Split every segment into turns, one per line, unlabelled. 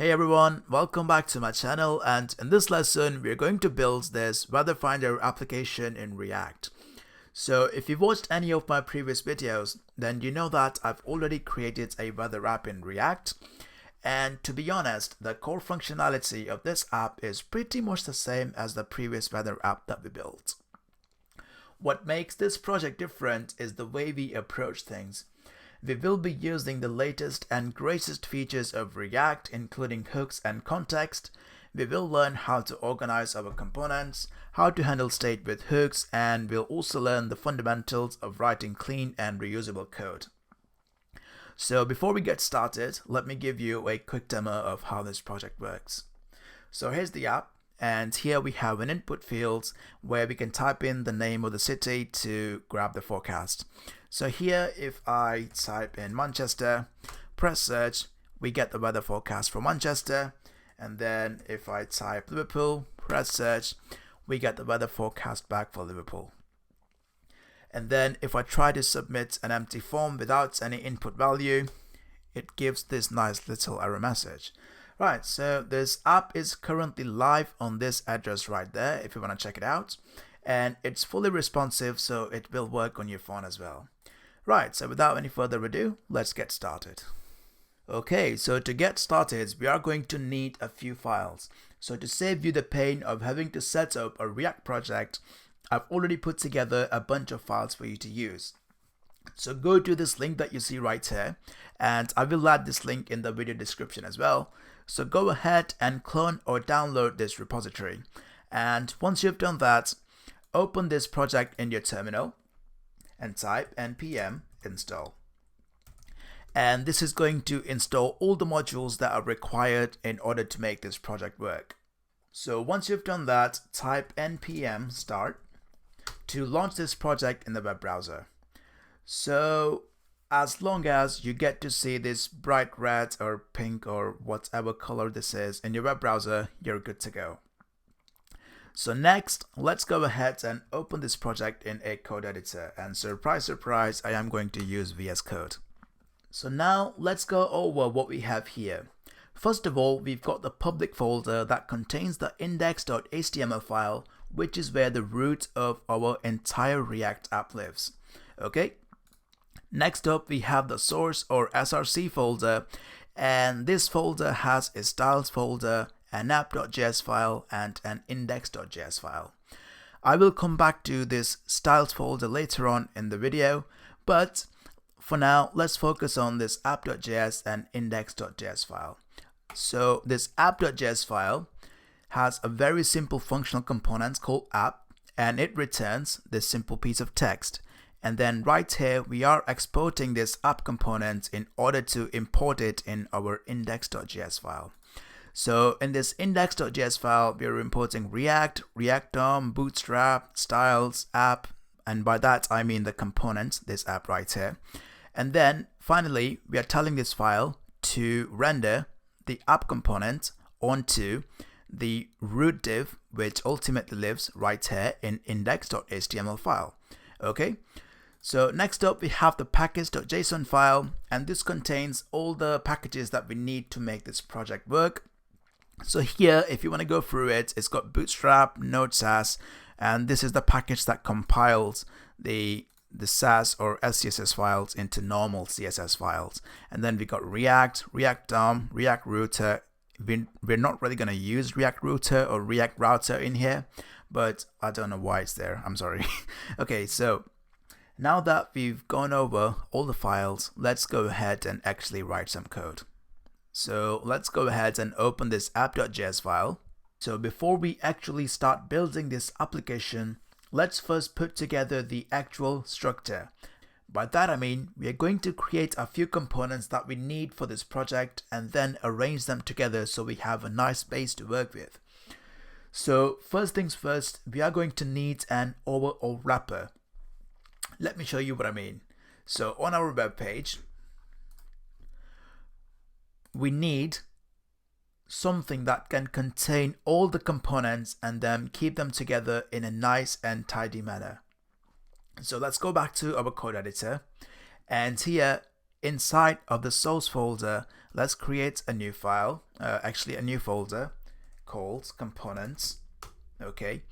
Hey everyone, welcome back to my channel, and in this lesson we're going to build this weather finder application in React. So if you've watched any of my previous videos, then you know that I've already created a weather app in React, and to be honest, the core functionality of this app is pretty much the same as the previous weather app that we built. What makes this project different is the way we approach things. We will be using the latest and greatest features of React, including hooks and context. We will learn how to organize our components, how to handle state with hooks, and we'll also learn the fundamentals of writing clean and reusable code. So before we get started, let me give you a quick demo of how this project works. So here's the app, and here we have an input field where we can type in the name of the city to grab the forecast. So here, if I type in Manchester, press search, we get the weather forecast for Manchester. And then if I type Liverpool, press search, we get the weather forecast back for Liverpool. And then if I try to submit an empty form without any input value, it gives this nice little error message. Right, so this app is currently live on this address right there if you want to check it out. And it's fully responsive, so it will work on your phone as well. Right, so without any further ado, let's get started. Okay, so to get started, we are going to need a few files. So to save you the pain of having to set up a React project, I've already put together a bunch of files for you to use. So go to this link that you see right here, and I will add this link in the video description as well. So go ahead and clone or download this repository. And once you've done that, open this project in your terminal and type npm install. And this is going to install all the modules that are required in order to make this project work. So once you've done that, type npm start to launch this project in the web browser. So as long as you get to see this bright red or pink or whatever color this is in your web browser, you're good to go. So next, let's go ahead and open this project in a code editor, and surprise, surprise, I am going to use VS Code. So now let's go over what we have here. First of all, we've got the public folder that contains the index.html file, which is where the root of our entire React app lives. Okay. Next up, we have the source or src folder, and this folder has a styles folder, an app.js file, and an index.js file. I will come back to this styles folder later on in the video, but for now, let's focus on this app.js and index.js file. So this app.js file has a very simple functional component called app, and it returns this simple piece of text. And then right here, we are exporting this app component in order to import it in our index.js file. So in this index.js file, we are importing React, React DOM, Bootstrap, styles, app, and by that I mean the component, this app right here. And then finally, we are telling this file to render the app component onto the root div, which ultimately lives right here in index.html file. Okay. So next up, we have the package.json file, and this contains all the packages that we need to make this project work. So here, if you want to go through it, it's got Bootstrap, Node Sass, and this is the package that compiles the Sass or SCSS files into normal CSS files. And then we got React, React DOM, React Router. We're not really going to use React Router or React Router in here, but I don't know why it's there. I'm sorry. Okay, so now that we've gone over all the files, let's go ahead and actually write some code. So let's go ahead and open this app.js file. So before we actually start building this application, let's first put together the actual structure. By that I mean, we are going to create a few components that we need for this project and then arrange them together so we have a nice base to work with. So first things first, we are going to need an overall wrapper. Let me show you what I mean. So on our web page, we need something that can contain all the components and then keep them together in a nice and tidy manner. So let's go back to our code editor, and here inside of the source folder, let's create a new file, actually a new folder called components. Okay,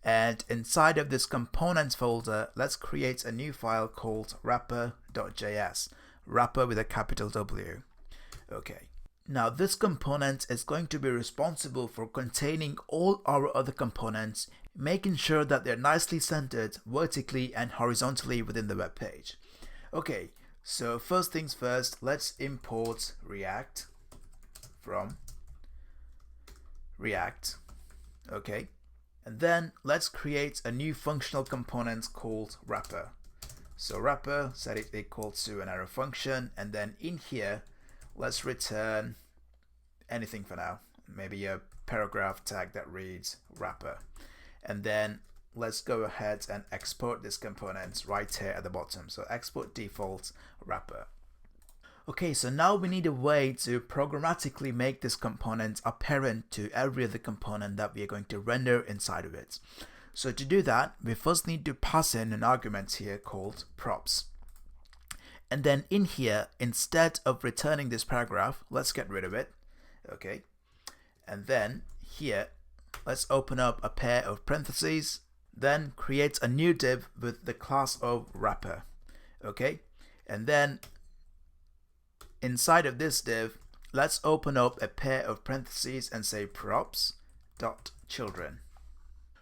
and inside of this components folder, let's create a new file called wrapper.js, wrapper with a capital W. Okay, now this component is going to be responsible for containing all our other components, making sure that they're nicely centered vertically and horizontally within the web page. Okay, so first things first, let's import React from React. Okay, and then let's create a new functional component called wrapper. So wrapper, set it equal to an arrow function, and then in here let's return anything for now, maybe a paragraph tag that reads wrapper, and then let's go ahead and export this component right here at the bottom. So export default wrapper. Okay, so now we need a way to programmatically make this component apparent to every other component that we are going to render inside of it. So to do that, we first need to pass in an argument here called props. And then in here, instead of returning this paragraph, let's get rid of it. Okay, and then here, let's open up a pair of parentheses, then create a new div with the class of wrapper. Okay, and then inside of this div, let's open up a pair of parentheses and say props.children.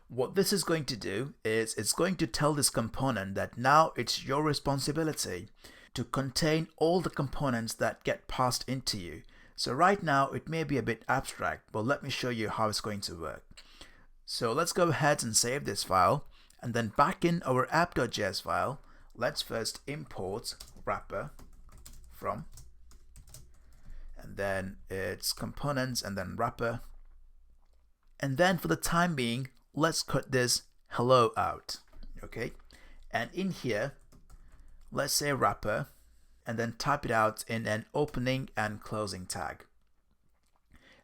What this is going to do is it's going to tell this component that now it's your responsibility to contain all the components that get passed into you. So right now it may be a bit abstract, but let me show you how it's going to work. So let's go ahead and save this file, and then back in our app.js file, let's first import wrapper from, and then it's components and then wrapper. And then for the time being, let's cut this hello out. Okay, and in here, let's say wrapper, and then type it out in an opening and closing tag.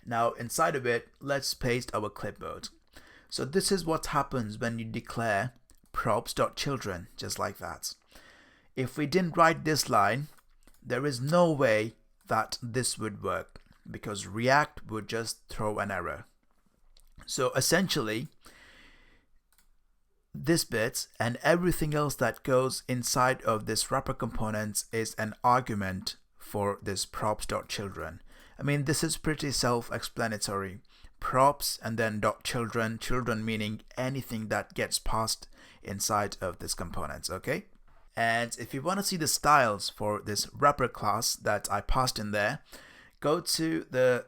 Now inside of it, let's paste our clipboard. So this is what happens when you declare props.children, just like that. If we didn't write this line, there is no way that this would work, because React would just throw an error. So essentially, this bit and everything else that goes inside of this wrapper component is an argument for this props.children. I mean, this is pretty self-explanatory. Props and then .children, children meaning anything that gets passed inside of this component. Okay, and if you want to see the styles for this wrapper class that I passed in there, go to the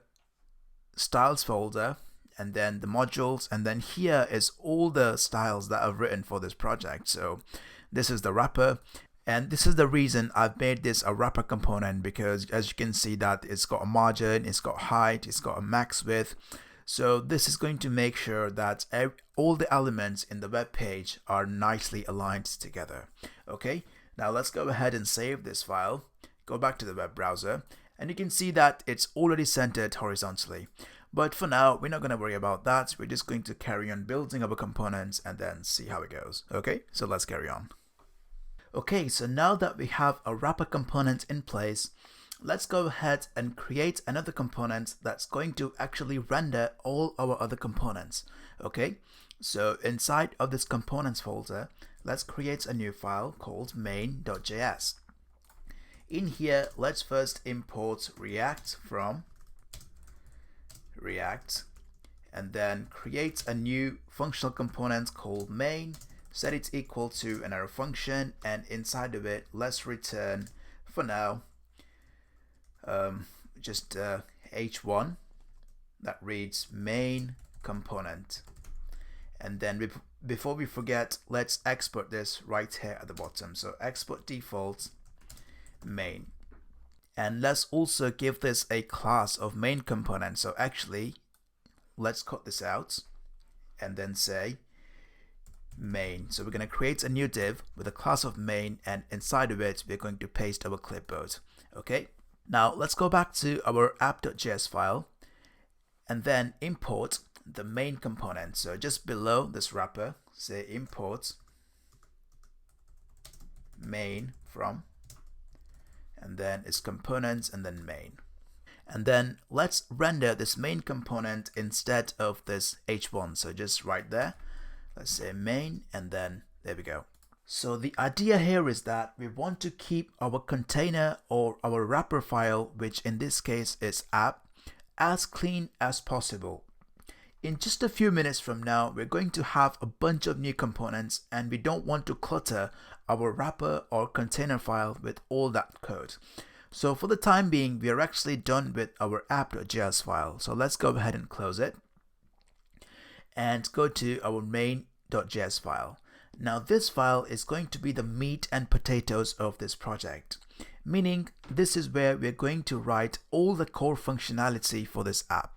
styles folder and then the modules, and then here is all the styles that I've written for this project. So this is the wrapper, and this is the reason I've made this a wrapper component, because as you can see that it's got a margin, it's got height, it's got a max width. So this is going to make sure that all the elements in the web page are nicely aligned together. Okay, now let's go ahead and save this file, go back to the web browser, and you can see that it's already centered horizontally. But for now, we're not going to worry about that. We're just going to carry on building our components and then see how it goes. Okay, so let's carry on. Okay, so now that we have a wrapper component in place, let's go ahead and create another component that's going to actually render all our other components. Okay, so inside of this components folder, let's create a new file called main.js. In here, let's first import React from React, and then create a new functional component called main, set it equal to an arrow function, and inside of it, let's return, for now, just h1 that reads main component. And then before we forget, let's export this right here at the bottom. So export default main, and let's also give this a class of main component. So actually, let's cut this out and then say main. So we're going to create a new div with a class of main, and inside of it we're going to paste our clipboard. Okay, now let's go back to our app.js file and then import the main component. So just below this wrapper, say import main from, and then its components, and then main. And then let's render this main component instead of this h1. So just right there, let's say main, and then there we go. So the idea here is that we want to keep our container or our wrapper file, which in this case is app, as clean as possible. In just a few minutes from now, we're going to have a bunch of new components, and we don't want to clutter our wrapper or container file with all that code. So for the time being, we are actually done with our app.js file. So let's go ahead and close it and go to our main.js file. Now this file is going to be the meat and potatoes of this project, meaning this is where we're going to write all the core functionality for this app.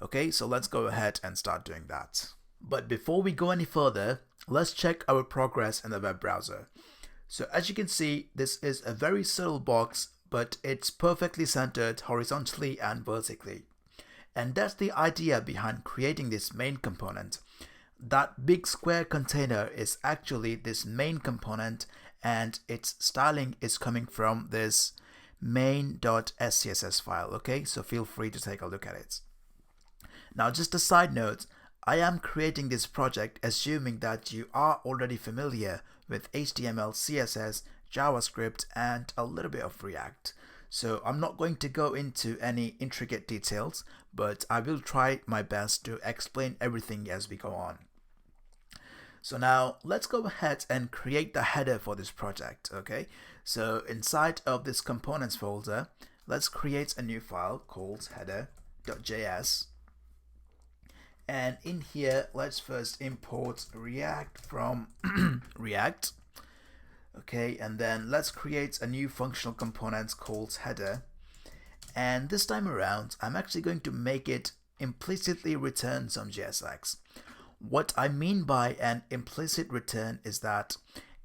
Okay, so let's go ahead and start doing that. But before we go any further, let's check our progress in the web browser. So as you can see, this is a very subtle box, but it's perfectly centered horizontally and vertically. And that's the idea behind creating this main component. That big square container is actually this main component, and its styling is coming from this main.scss file. Okay, so feel free to take a look at it. Now, just a side note, I am creating this project assuming that you are already familiar with HTML, CSS, JavaScript, and a little bit of React. So I'm not going to go into any intricate details, but I will try my best to explain everything as we go on. So now let's go ahead and create the header for this project. Okay, so inside of this components folder, let's create a new file called header.js. And in here, let's first import React from React. Okay, and then let's create a new functional component called header. And this time around, I'm actually going to make it implicitly return some JSX. What I mean by an implicit return is that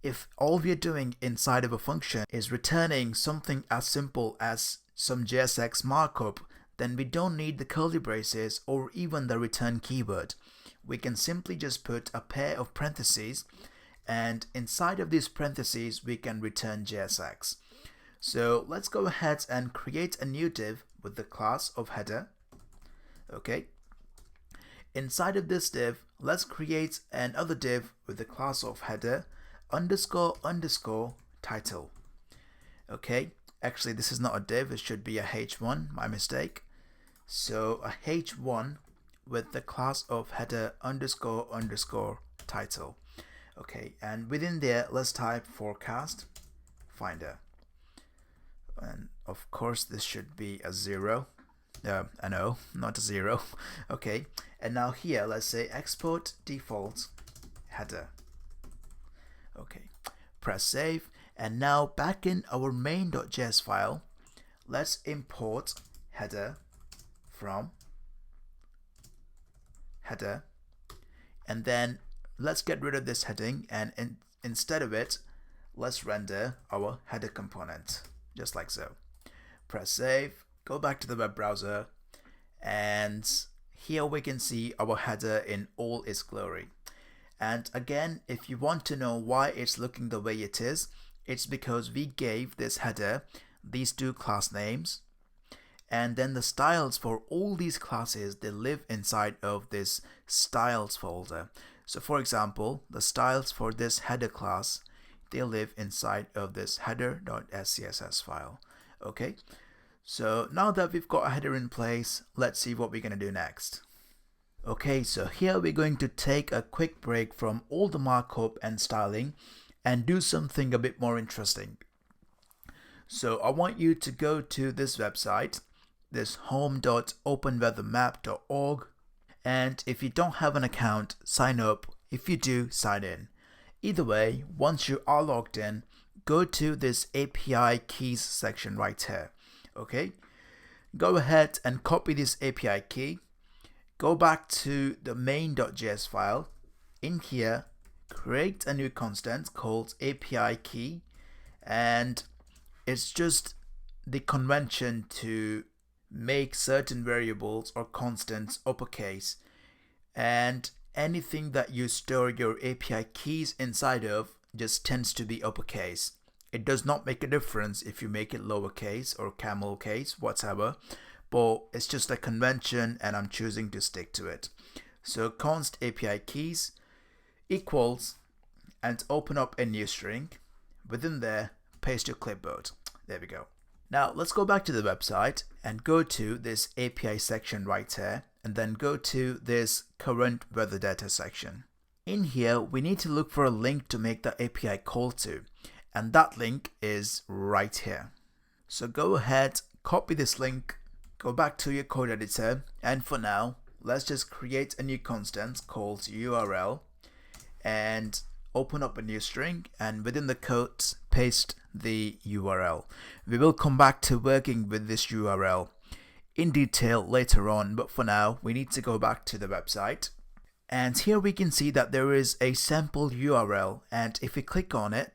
if all we're doing inside of a function is returning something as simple as some JSX markup, then we don't need the curly braces or even the return keyword. We can simply just put a pair of parentheses, and inside of these parentheses we can return JSX. So let's go ahead and create a new div with the class of header. Okay. Inside of this div, let's create another div with the class of header __ title. Okay, actually this is not a div, it should be a h1, my mistake. So a h1 with the class of header __ title. Okay, and within there, let's type forecast finder. And of course, this should be a 0. No, not a 0. Okay, and now here, let's say export default header. Okay, press save. And now back in our main.js file, let's import header from header, and then let's get rid of this heading, and instead of it, let's render our header component, just like so. Press save, go back to the web browser, and here we can see our header in all its glory. And again, if you want to know why it's looking the way it is, it's because we gave this header these two class names, and then the styles for all these classes, they live inside of this styles folder. So for example, the styles for this header class, they live inside of this header.scss file. Okay, so now that we've got a header in place, let's see what we're going to do next. Okay, so here we're going to take a quick break from all the markup and styling and do something a bit more interesting. So I want you to go to this website, this home.openweathermap.org, and if you don't have an account, sign up. If you do, sign in. Either way, once you are logged in, go to this API keys section right here. Okay, go ahead and copy this API key. Go back to the main.js file. In here, create a new constant called API key, and it's just the convention to make certain variables or constants uppercase, and anything that you store your API keys inside of just tends to be uppercase. It does not make a difference if you make it lowercase or camel case, whatever, but it's just a convention and I'm choosing to stick to it. So const API keys equals, and open up a new string. Within there, paste your clipboard. There we go. Now let's go back to the website and go to this API section right here, and then go to this current weather data section. In here, we need to look for a link to make the API call to, and that link is right here. So go ahead, copy this link, go back to your code editor, and for now, let's just create a new constant called URL and open up a new string, and within the quotes, paste the URL. We will come back to working with this URL in detail later on, but for now, we need to go back to the website. And here we can see that there is a sample URL, and if we click on it,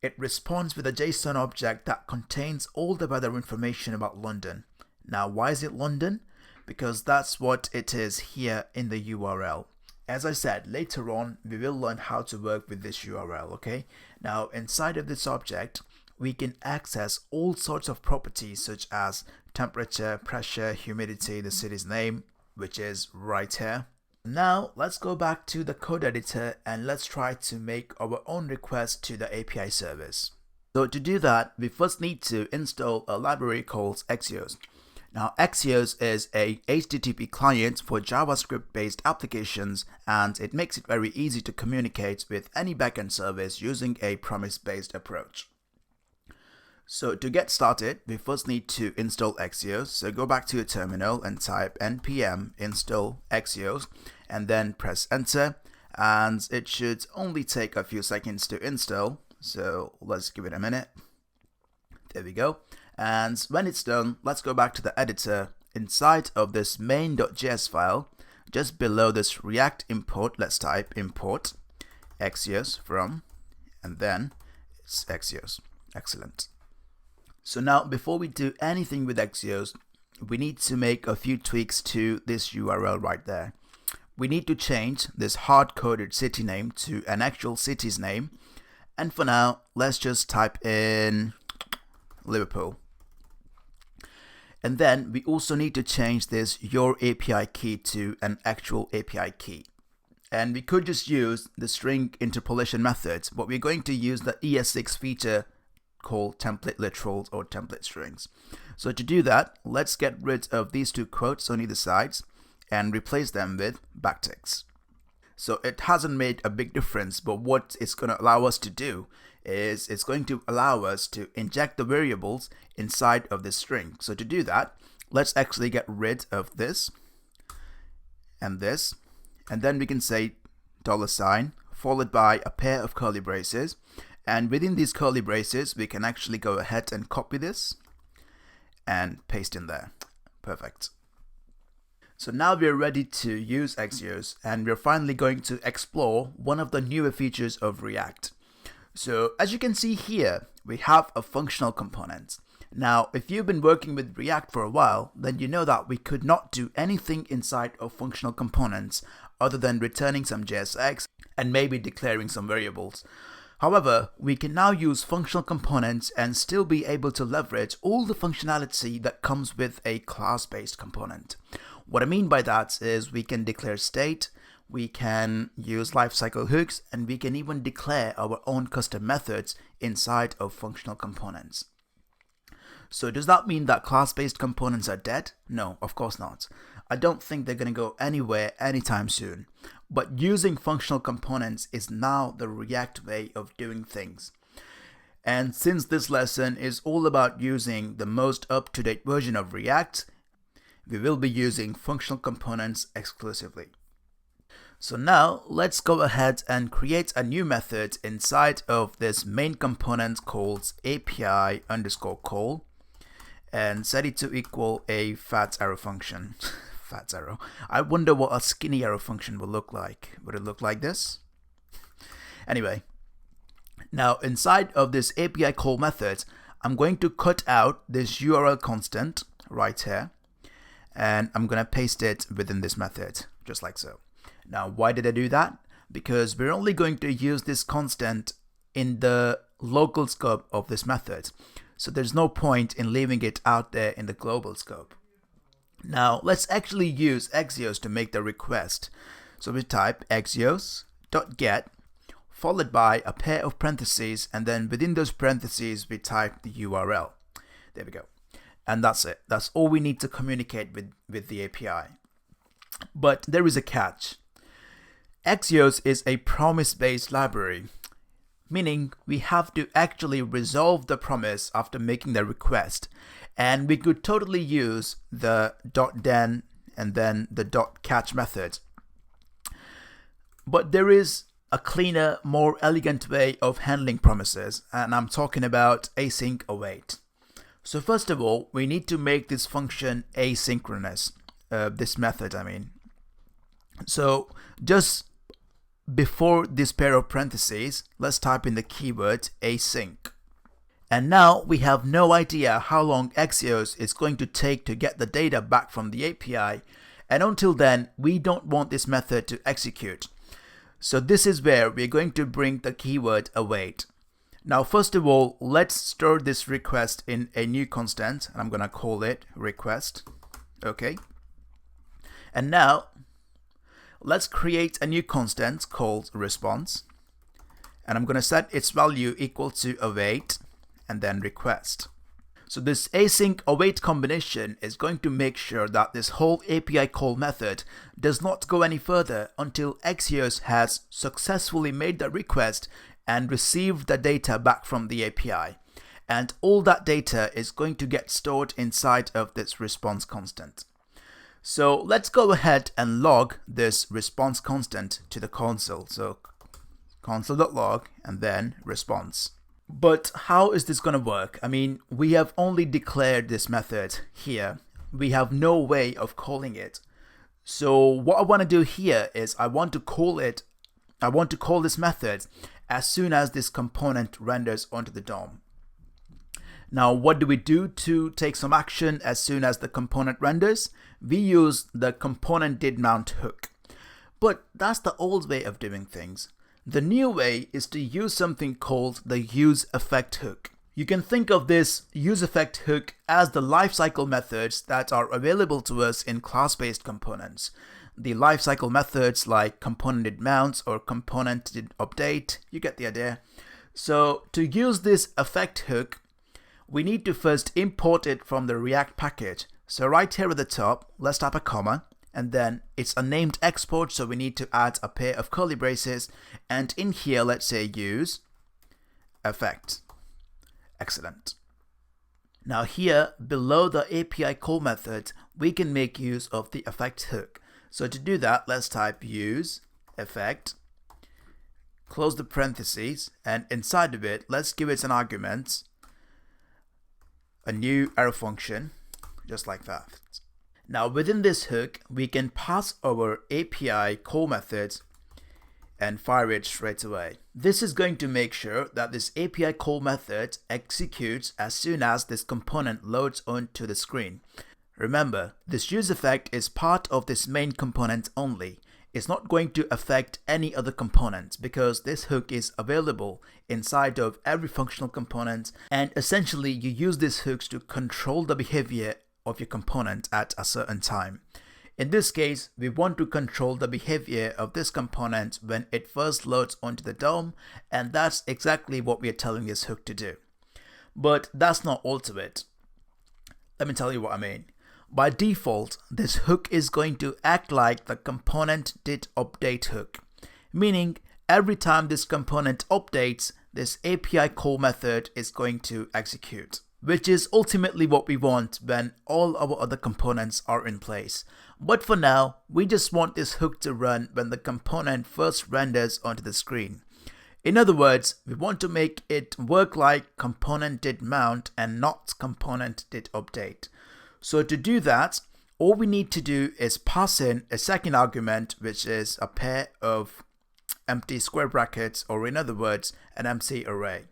it responds with a JSON object that contains all the weather information about London. Now, why is it London? Because that's what it is here in the URL. As I said, later on, we will learn how to work with this URL, okay? Now, inside of this object, we can access all sorts of properties such as temperature, pressure, humidity, the city's name, which is right here. Now, let's go back to the code editor and let's try to make our own request to the API service. So to do that, we first need to install a library called Axios. Now, Axios is a HTTP client for JavaScript-based applications, and it makes it very easy to communicate with any backend service using a promise-based approach. So to get started, we first need to install Axios. So go back to your terminal and type npm install Axios and then press enter, and it should only take a few seconds to install. So let's give it a minute. There we go. And when it's done, let's go back to the editor. Inside of this main.js file, just below this React import, let's type import Axios from, and then it's Axios. Excellent. So now, before we do anything with Axios, we need to make a few tweaks to this URL right there. We need to change this hard-coded city name to an actual city's name. And for now, let's just type in Liverpool. And then we also need to change this your API key to an actual API key. And we could just use the string interpolation method, but we're going to use the ES6 feature called template literals or template strings. So to do that, let's get rid of these two quotes on either sides and replace them with backticks. So it hasn't made a big difference, but what it's going to allow us to do is it's going to allow us to inject the variables inside of this string. So to do that, let's actually get rid of this, and then we can say $, followed by a pair of curly braces. And within these curly braces, we can actually go ahead and copy this and paste in there. Perfect. So now we're ready to use Axios, and we're finally going to explore one of the newer features of React. So as you can see here, we have a functional component. Now, if you've been working with React for a while, then you know that we could not do anything inside of functional components other than returning some JSX and maybe declaring some variables. However, we can now use functional components and still be able to leverage all the functionality that comes with a class-based component. What I mean by that is we can declare state, we can use lifecycle hooks, and we can even declare our own custom methods inside of functional components. So does that mean that class-based components are dead? No, of course not. I don't think they're going to go anywhere anytime soon. But using functional components is now the React way of doing things. And since this lesson is all about using the most up-to-date version of React, we will be using functional components exclusively. So now let's go ahead and create a new method inside of this main component called API_call and set it to equal a fat arrow function. Fat arrow. I wonder what a skinny arrow function will look like. Would it look like this? Anyway, now inside of this API call method, I'm going to cut out this URL constant right here, and I'm going to paste it within this method, just like so. Now, why did I do that? Because we're only going to use this constant in the local scope of this method. So there's no point in leaving it out there in the global scope. Now let's actually use Axios to make the request. So we type Axios.get followed by a pair of parentheses, and then within those parentheses we type the URL. There we go. And that's it. That's all we need to communicate with the API. But there is a catch. Axios is a promise-based library, meaning we have to actually resolve the promise after making the request. And we could totally use the .then and then the .catch method. But there is a cleaner, more elegant way of handling promises, and I'm talking about async await. So first of all, we need to make this function asynchronous, this method I mean. So just before this pair of parentheses, let's type in the keyword async. And now we have no idea how long Axios is going to take to get the data back from the API, and until then we don't want this method to execute. So this is where we're going to bring the keyword await. Now first of all, let's store this request in a new constant, and I'm going to call it request. Okay. And now let's create a new constant called response, and I'm going to set its value equal to await and then request. So this async await combination is going to make sure that this whole API call method does not go any further until Axios has successfully made the request and received the data back from the API. And all that data is going to get stored inside of this response constant. So let's go ahead and log this response constant to the console. So console.log and then response. But how is this going to work? I mean, we have only declared this method here. We have no way of calling it. So what I want to do here is I want to call this method as soon as this component renders onto the DOM. Now, what do we do to take some action as soon as the component renders? We use the component.didMount hook. But that's the old way of doing things. The new way is to use something called the useEffect hook. You can think of this useEffect hook as the lifecycle methods that are available to us in class-based components. The lifecycle methods like component.didMount or component.didUpdate, you get the idea. So to use this effect hook, we need to first import it from the React package. So right here at the top, let's type a comma. And then it's a named export, so we need to add a pair of curly braces, and in here let's say use effect. Excellent. Now here below the API call method we can make use of the effect hook. So to do that, let's type use effect, close the parentheses, and inside of it let's give it an argument, a new arrow function, just like that. Now within this hook, we can pass our API call method and fire it straight away. This is going to make sure that this API call method executes as soon as this component loads onto the screen. Remember, this useEffect is part of this main component only. It's not going to affect any other components because this hook is available inside of every functional component, and essentially you use these hooks to control the behavior of your component at a certain time. In this case, we want to control the behavior of this component when it first loads onto the DOM, and that's exactly what we are telling this hook to do. But that's not all to it. Let me tell you what I mean. By default, this hook is going to act like the component.didUpdate hook, meaning every time this component updates, this API call method is going to execute, which is ultimately what we want when all our other components are in place. But for now, we just want this hook to run when the component first renders onto the screen. In other words, we want to make it work like component.didMount and not component.didUpdate. So to do that, all we need to do is pass in a second argument, which is a pair of empty square brackets, or in other words, an empty array.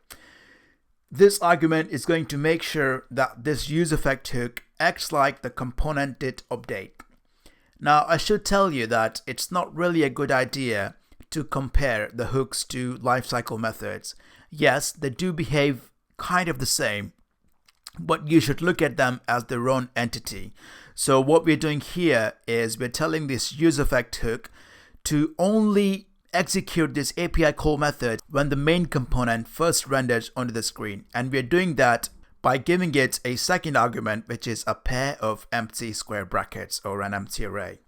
This argument is going to make sure that this useEffect hook acts like the component.didUpdate. Now, I should tell you that it's not really a good idea to compare the hooks to lifecycle methods. Yes, they do behave kind of the same, but you should look at them as their own entity. So what we're doing here is we're telling this useEffect hook to only execute this API call method when the main component first renders onto the screen. And we're doing that by giving it a second argument, which is a pair of empty square brackets or an empty array.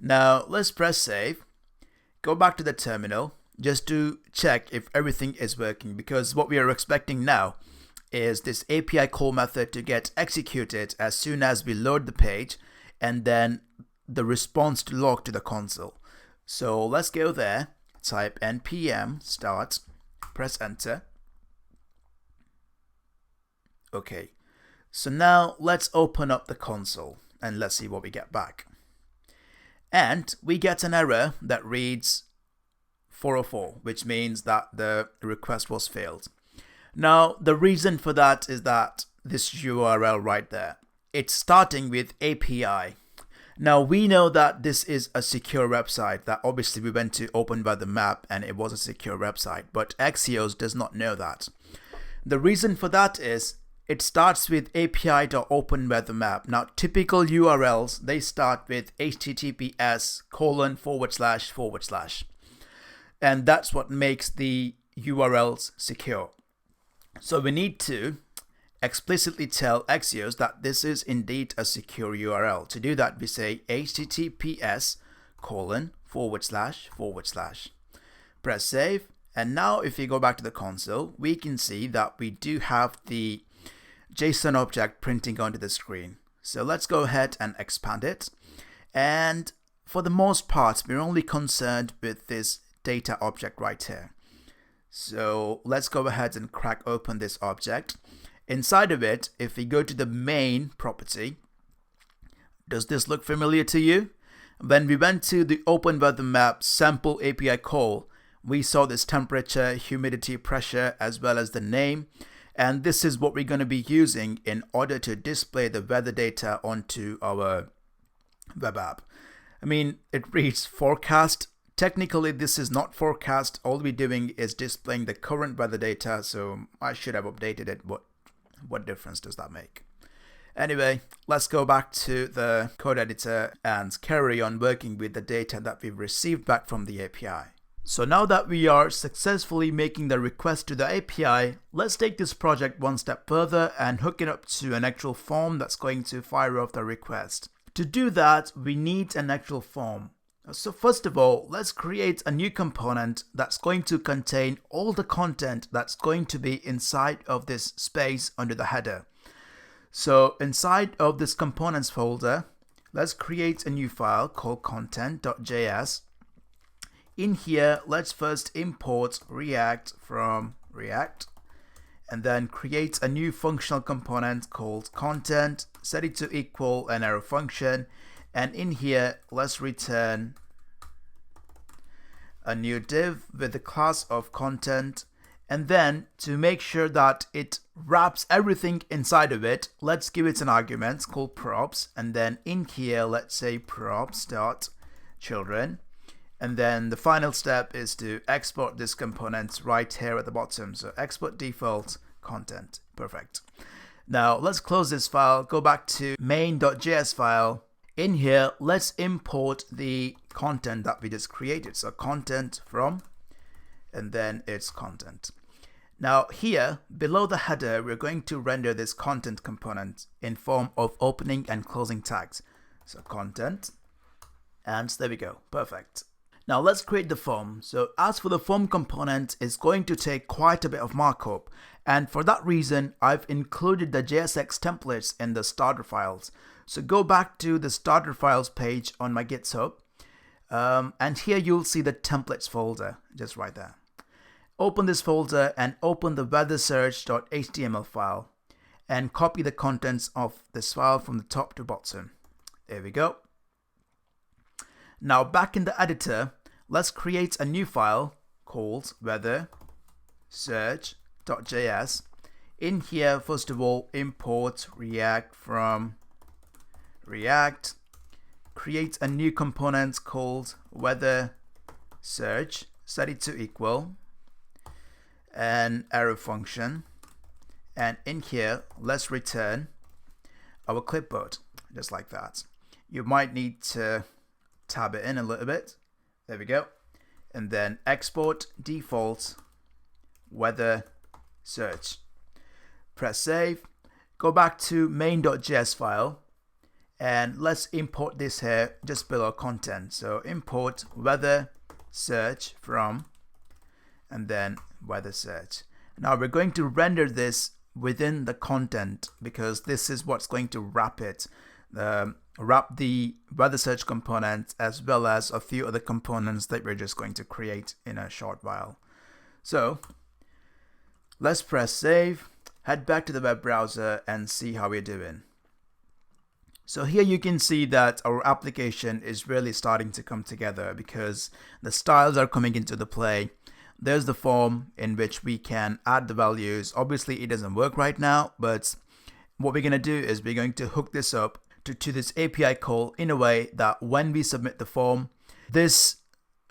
Now let's press save, go back to the terminal just to check if everything is working, because what we are expecting now is this API call method to get executed as soon as we load the page and then the response to log to the console. So let's go there, type npm start, press enter. Okay, so now let's open up the console and let's see what we get back. And we get an error that reads 404, which means that the request was failed. Now, the reason for that is that this URL right there, it's starting with API. Now, we know that this is a secure website, that obviously we went to open by the map and it was a secure website, but Axios does not know that. The reason for that is it starts with api.openWeatherMap. Now, typical URLs, they start with https://. And that's what makes the URLs secure. So we need to explicitly tell Axios that this is indeed a secure URL. To do that, we say https://. Press save. And now if you go back to the console, we can see that we do have the JSON object printing onto the screen. So let's go ahead and expand it. And for the most part, we're only concerned with this data object right here. So let's go ahead and crack open this object. Inside of it, if we go to the main property, does this look familiar to you? When we went to the OpenWeatherMap sample API call, we saw this temperature, humidity, pressure, as well as the name. And this is what we're going to be using in order to display the weather data onto our web app. I mean, it reads forecast. Technically, this is not forecast. All we're doing is displaying the current weather data. So I should have updated it. What difference does that make? Anyway, let's go back to the code editor and carry on working with the data that we've received back from the API. So now that we are successfully making the request to the API, let's take this project one step further and hook it up to an actual form that's going to fire off the request. To do that, we need an actual form. So first of all, let's create a new component that's going to contain all the content that's going to be inside of this space under the header. So inside of this components folder, let's create a new file called content.js. In here, let's first import React from React and then create a new functional component called content, set it to equal an arrow function, and in here, let's return a new div with the class of content. And then to make sure that it wraps everything inside of it, let's give it an argument called props. And then in here, let's say props.children. And then the final step is to export this component right here at the bottom. So export default content. Perfect. Now let's close this file, go back to main.js file. In here, let's import the content that we just created. So content from, and then it's content. Now here, below the header, we're going to render this content component in form of opening and closing tags. So content, and there we go. Perfect. Now let's create the form. So as for the form component, it's going to take quite a bit of markup. And for that reason, I've included the JSX templates in the starter files. So go back to the starter files page on my GitHub. And here you'll see the templates folder, just right there. Open this folder and open the weathersearch.html file and copy the contents of this file from the top to bottom. There we go. Now back in the editor, let's create a new file called weathersearch.js. In here, first of all, import React from React. Create a new component called weathersearch. Set it to equal an arrow function. And in here, let's return our clipboard, just like that. You might need to tab it in a little bit. There we go. And then export default weather search. Press save. Go back to main.js file and let's import this here just below content. So import weather search from, and then weather search. Now we're going to render this within the content because this is what's going to wrap it. Wrap the weather search component as well as a few other components that we're just going to create in a short while. So let's press save, head back to the web browser and see how we're doing. So here you can see that our application is really starting to come together because the styles are coming into the play. There's the form in which we can add the values. Obviously it doesn't work right now, but what we're going to do is we're going to hook this up to this API call in a way that when we submit the form, this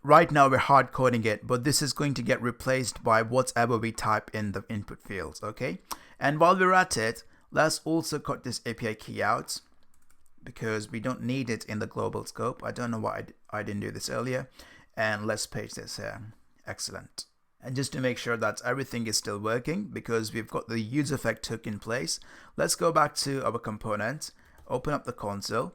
right now we're hard coding it, but this is going to get replaced by whatever we type in the input fields. Okay. And while we're at it, let's also cut this API key out because we don't need it in the global scope. I don't know why I didn't do this earlier. And let's paste this here. Excellent. And just to make sure that everything is still working because we've got the useEffect hook in place, let's go back to our component, open up the console,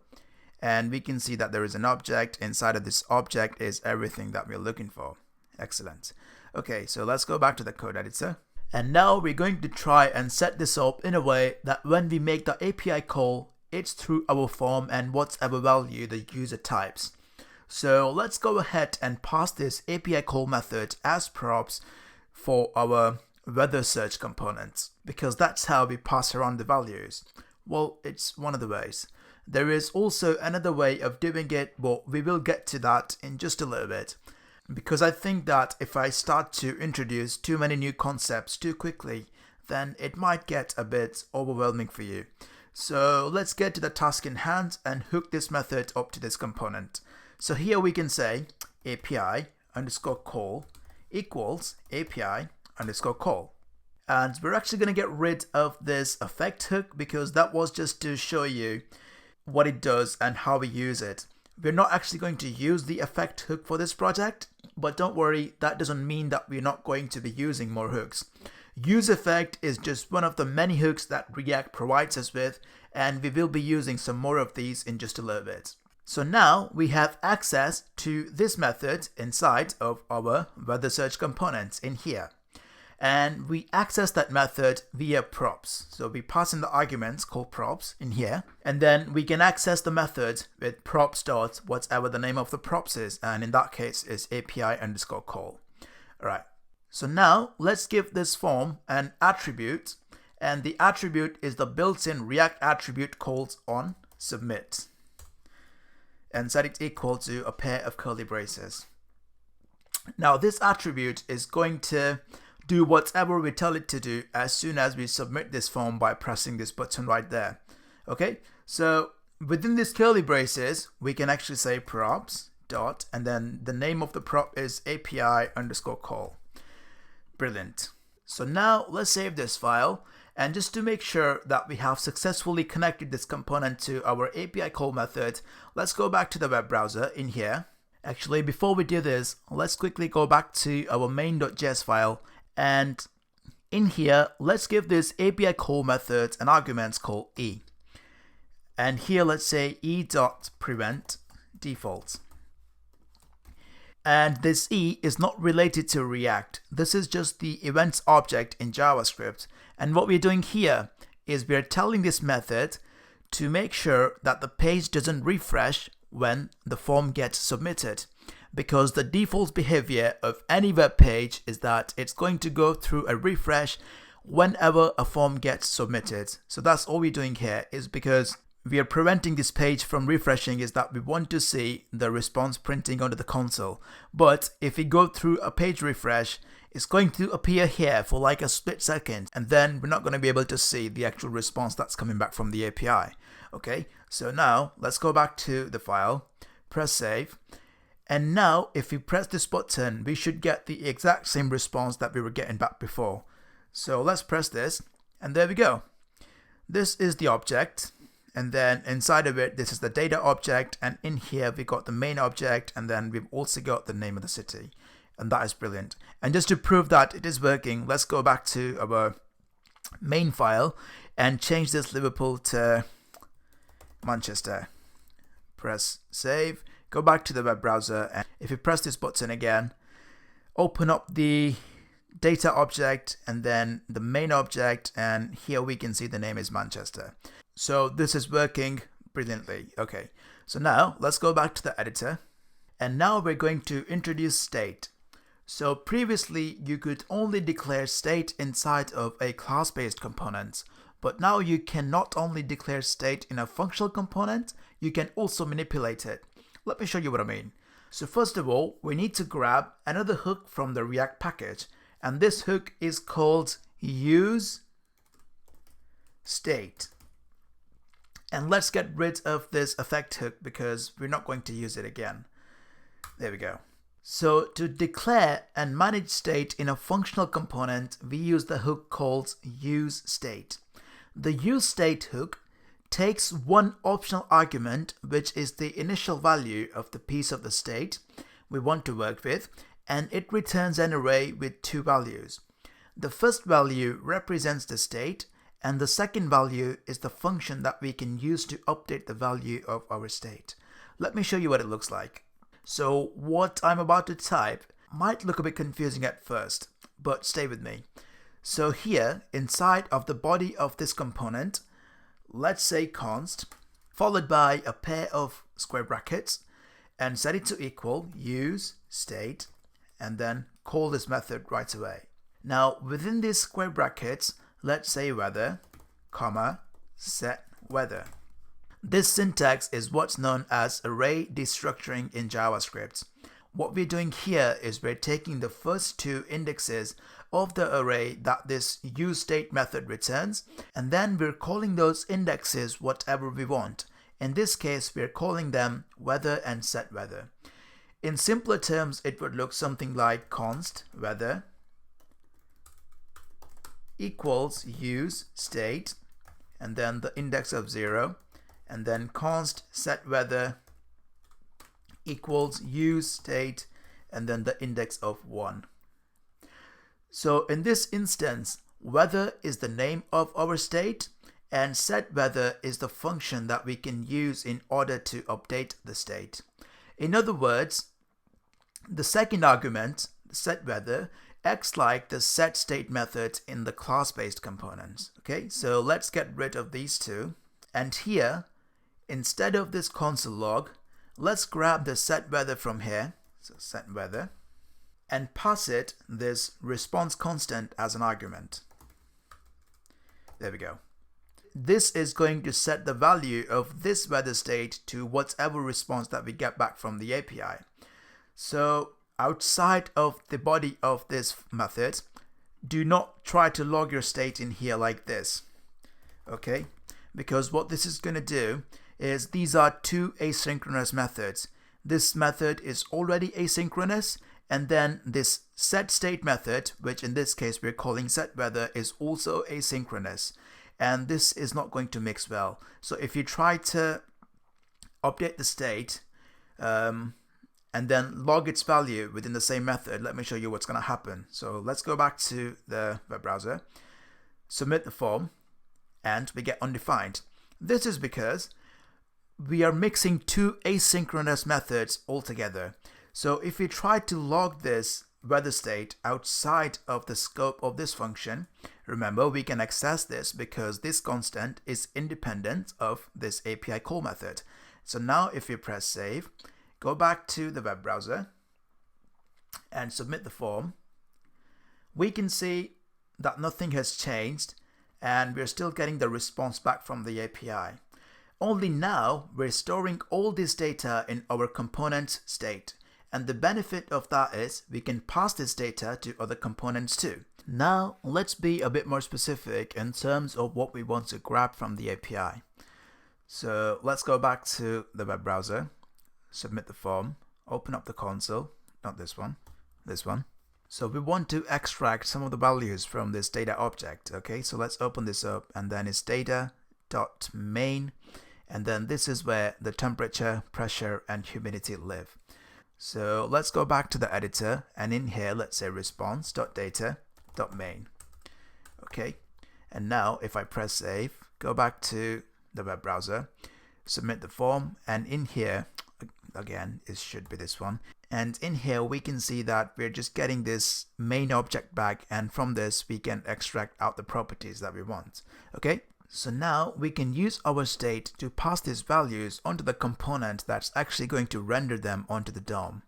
and we can see that there is an object. Inside of this object is everything that we're looking for. Excellent. Okay, so let's go back to the code editor. And now we're going to try and set this up in a way that when we make the API call, it's through our form and whatever value the user types. So let's go ahead and pass this API call method as props for our weather search components because that's how we pass around the values. Well, it's one of the ways. There is also another way of doing it, but we will get to that in just a little bit. Because I think that if I start to introduce too many new concepts too quickly, then it might get a bit overwhelming for you. So let's get to the task in hand and hook this method up to this component. So here we can say API underscore call equals API underscore call. And we're actually going to get rid of this effect hook because that was just to show you what it does and how we use it. We're not actually going to use the effect hook for this project, but don't worry, that doesn't mean that we're not going to be using more hooks. useEffect is just one of the many hooks that React provides us with, and we will be using some more of these in just a little bit. So now we have access to this method inside of our weather search components in here. And we access that method via props. So we pass in the arguments called props in here, and then we can access the method with props dot whatever the name of the props is, and in that case is API underscore call. All right. So now let's give this form an attribute, and the attribute is the built-in React attribute called on submit, and set it equal to a pair of curly braces. Now this attribute is going to do whatever we tell it to do as soon as we submit this form by pressing this button right there. Okay, so within these curly braces, we can actually say props dot, and then the name of the prop is API underscore call. Brilliant. So now let's save this file, and just to make sure that we have successfully connected this component to our API call method, let's go back to the web browser in here. Actually, before we do this, let's quickly go back to our main.js file. And in here, let's give this API call method an argument called e. And here, let's say e.prevent default. And this e is not related to React. This is just the events object in JavaScript. And what we're doing here is we're telling this method to make sure that the page doesn't refresh when the form gets submitted. Because the default behavior of any web page is that it's going to go through a refresh whenever a form gets submitted. So that's all we're doing here, is because we are preventing this page from refreshing, is that we want to see the response printing onto the console. But if we go through a page refresh, it's going to appear here for like a split second, and then we're not going to be able to see the actual response that's coming back from the API. Okay, so now let's go back to the file, press save. And now if we press this button, we should get the exact same response that we were getting back before. So let's press this, And there we go. This is the object. And then inside of it, this is the data object. And in here, we got the main object. And then we've also got the name of the city. And that is brilliant. And just to prove that it is working, let's go back to our main file and change this Liverpool to Manchester. Press save, go back to the web browser, and if you press this button again, open up the data object and then the main object, and here we can see the name is Manchester. So this is working brilliantly. Okay, so now let's go back to the editor, and now we're going to introduce state. So previously you could only declare state inside of a class-based component, but now you can not only declare state in a functional component, you can also manipulate it. Let me show you what I mean. So first of all, we need to grab another hook from the React package, and this hook is called useState. And let's get rid of this effect hook because we're not going to use it again. There we go. So to declare and manage state in a functional component, we use the hook called useState. The useState hook takes one optional argument, which is the initial value of the piece of the state we want to work with, and it returns an array with two values. The first value represents the state, and the second value is the function that we can use to update the value of our state. Let me show you what it looks like. So what I'm about to type might look a bit confusing at first, but stay with me. So here, inside of the body of this component, let's say const, followed by a pair of square brackets, and set it to equal useState, and then call this method right away. Now within these square brackets, let's say weather, comma, set weather. This syntax is what's known as array destructuring in JavaScript. What we're doing here is we're taking the first two indexes of the array that this useState method returns, and then we're calling those indexes whatever we want. In this case, we're calling them weather and set weather. In simpler terms, it would look something like const weather equals useState, and then the index of 0, and then const set weather equals useState, and then the index of 1. So in this instance, weather is the name of our state, and set weather is the function that we can use in order to update the state. In other words, the second argument, set weather, acts like the set state method in the class-based components. Okay, so let's get rid of these two. And here, instead of this console log, let's grab the set weather from here, so set weather, and pass it this response constant as an argument. There we go. This is going to set the value of this weather state to whatever response that we get back from the API. So outside of the body of this method, do not try to log your state in here like this. Okay, because what this is going to do is these are two asynchronous methods. This method is already asynchronous, and then this set state method, which in this case we're calling set weather, is also asynchronous, and this is not going to mix well. So if you try to update the state and then log its value within the same method, let me show you what's going to happen. So let's go back to the web browser, submit the form, and we get undefined. This is because we are mixing two asynchronous methods altogether. So if we try to log this weather state outside of the scope of this function, remember we can access this because this constant is independent of this API call method. So now if we press save, go back to the web browser and submit the form, we can see that nothing has changed and we're still getting the response back from the API. Only now we're storing all this data in our component state. And the benefit of that is we can pass this data to other components too. Now let's be a bit more specific in terms of what we want to grab from the API. So let's go back to the web browser, submit the form, open up the console, not this one, this one. So we want to extract some of the values from this data object. Okay, so let's open this up, and then it's data.main, and then this is where the temperature, pressure, and humidity live. So let's go back to the editor, and in here let's say response.data.main. Okay, and now if I press save, go back to the web browser, submit the form, and in here again it should be this one, and in here we can see that we're just getting this main object back, and from this we can extract out the properties that we want. Okay, so now we can use our state to pass these values onto the component that's actually going to render them onto the DOM.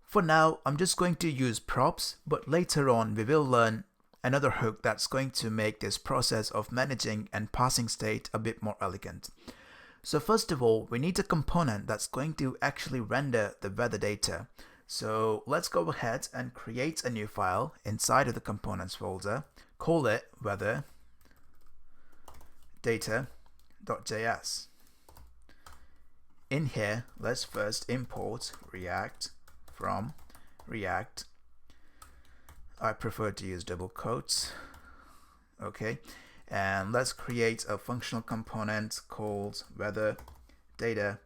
For now I'm just going to use props, but later on we will learn another hook that's going to make this process of managing and passing state a bit more elegant. So first of all, we need a component that's going to actually render the weather data. So let's go ahead and create a new file inside of the components folder, call it weather data.js. In here, let's first import React from React. I prefer to use double quotes. Okay, and let's create a functional component called weather data,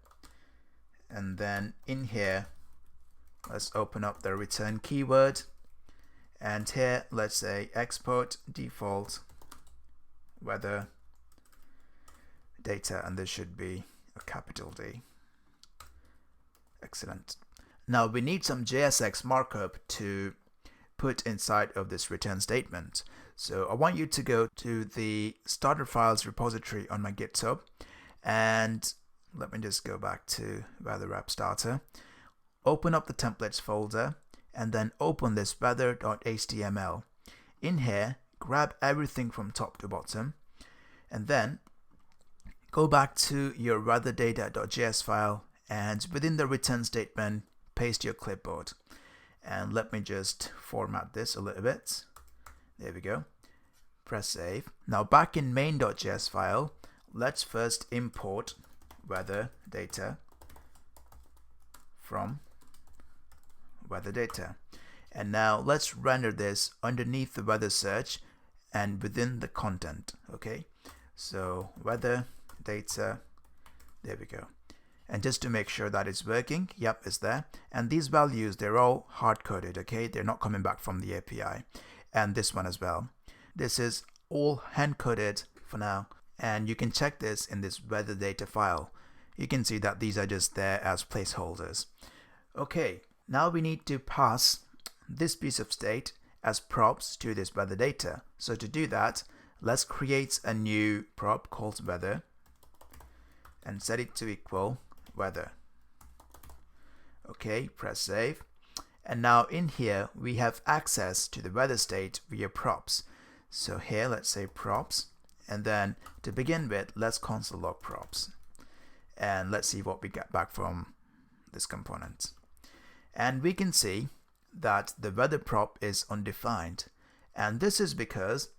and then in here let's open up the return keyword, and here let's say export default weather data, and this should be a capital D. Excellent. Now we need some JSX markup to put inside of this return statement. So I want you to go to the starter files repository on my GitHub, and let me just go back to weather app starter, open up the templates folder, and then open this weather.html. In here, grab everything from top to bottom, and then go back to your weather data.js file, and within the return statement paste your clipboard. And let me just format this a little bit. There we go. Press save. Now back in main.js file, let's first import weather data from weather data. And now let's render this underneath the weather search and within the content. Okay, so weather data, there we go. And just to make sure that it's working, yep, it's there. And these values, they're all hard-coded, okay? They're not coming back from the API. And this one as well. This is all hand-coded for now. And you can check this in this weather data file. You can see that these are just there as placeholders. Okay, now we need to pass this piece of state as props to this weather data. So to do that, let's create a new prop called weather and set it to equal weather. Okay, press save. And now in here we have access to the weather state via props. So here let's say props, and then to begin with let's console log props, and let's see what we get back from this component. And we can see that the weather prop is undefined, and this is because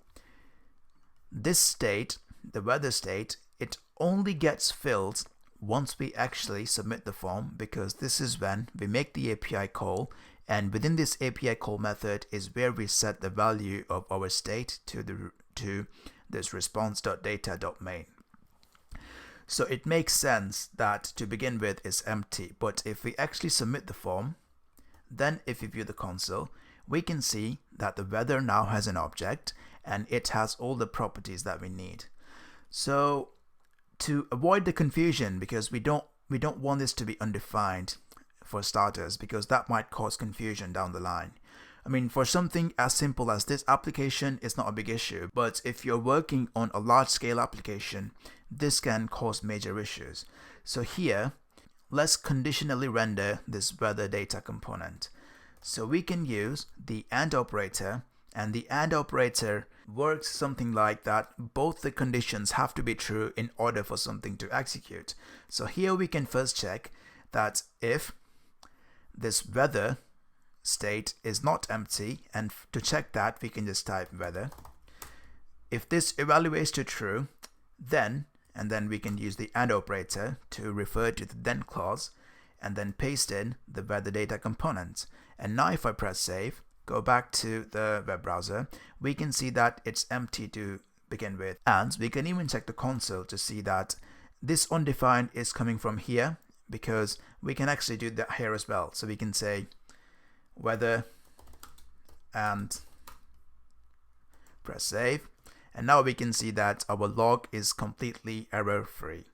this state, the weather state, it only gets filled once we actually submit the form, because this is when we make the API call, and within this API call method is where we set the value of our state to this response.data.main. So it makes sense that to begin with is empty, but if we actually submit the form, then if we view the console, we can see that the weather now has an object and it has all the properties that we need. So to avoid the confusion, because we don't want this to be undefined for starters, because that might cause confusion down the line. I mean, for something as simple as this application, it's not a big issue, but if you're working on a large scale application, this can cause major issues. So here, let's conditionally render this weather data component. So we can use the AND operator, and the AND operator works something like that. Both the conditions have to be true in order for something to execute. So here we can first check that if this weather state is not empty, and to check that we can just type weather. If this evaluates to true, then we can use the AND operator to refer to the then clause, and then paste in the weather data component. And now if I press save, go back to the web browser, we can see that it's empty to begin with. And we can even check the console to see that this undefined is coming from here, because we can actually do that here as well. So we can say weather and press save. And now we can see that our log is completely error-free.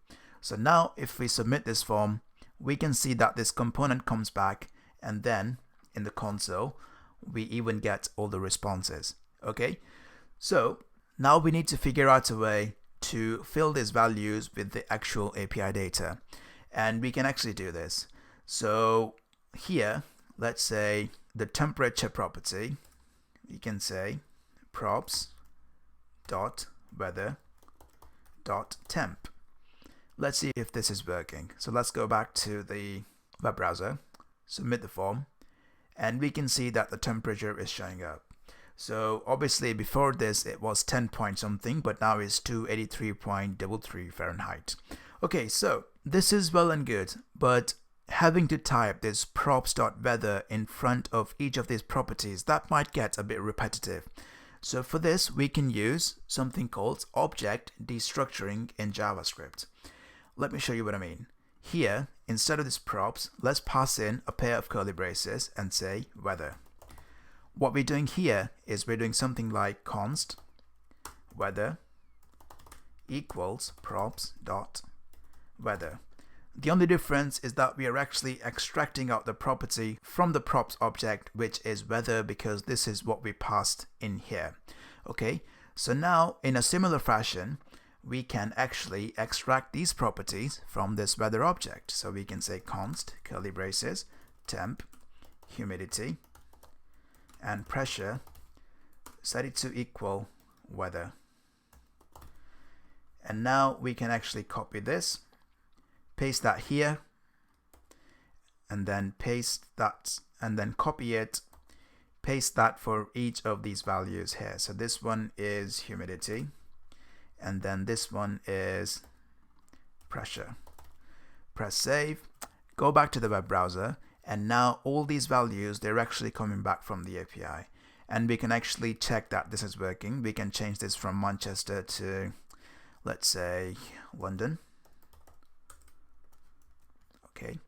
So now if we submit this form, we can see that this component comes back, and then in the console, we even get all the responses. Okay, so now we need to figure out a way to fill these values with the actual API data. And we can actually do this. So here, let's say the temperature property, we can say props.weather.temp. Let's see if this is working. So let's go back to the web browser, submit the form, and we can see that the temperature is showing up. So obviously before this it was 10 point something, but now it's 283.33 Fahrenheit. Okay, so this is well and good, but having to type this props.weather in front of each of these properties, that might get a bit repetitive. So for this, we can use something called object destructuring in JavaScript. Let me show you what I mean. Here, instead of this props, let's pass in a pair of curly braces and say weather. What we're doing here is we're doing something like const weather equals props.weather. The only difference is that we are actually extracting out the property from the props object, which is weather, because this is what we passed in here. Okay, so now in a similar fashion, we can actually extract these properties from this weather object. So we can say const curly braces temp humidity and pressure, set it to equal weather. And now we can actually copy this, paste that here, and then paste that, and then copy it, paste that for each of these values here. So this one is humidity, and then this one is pressure. Press save, go back to the web browser, and now all these values, they're actually coming back from the API. And we can actually check that this is working. We can change this from Manchester to, let's say, London. Okay,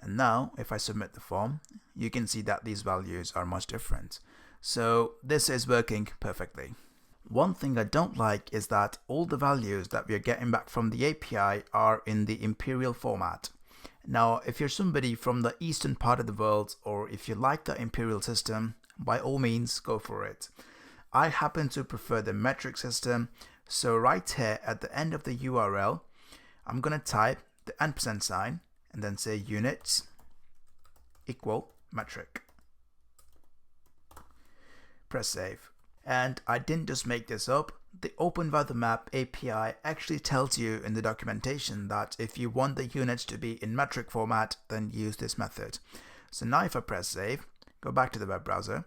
and now if I submit the form, you can see that these values are much different. So this is working perfectly. One thing I don't like is that all the values that we are getting back from the API are in the imperial format. Now, if you're somebody from the eastern part of the world, or if you like the imperial system, by all means go for it. I happen to prefer the metric system, so right here at the end of the URL, I'm going to type the ampersand sign and then say units equal metric. Press save. And I didn't just make this up. The OpenWeatherMap API actually tells you in the documentation that if you want the units to be in metric format, then use this method. So now if I press save, go back to the web browser,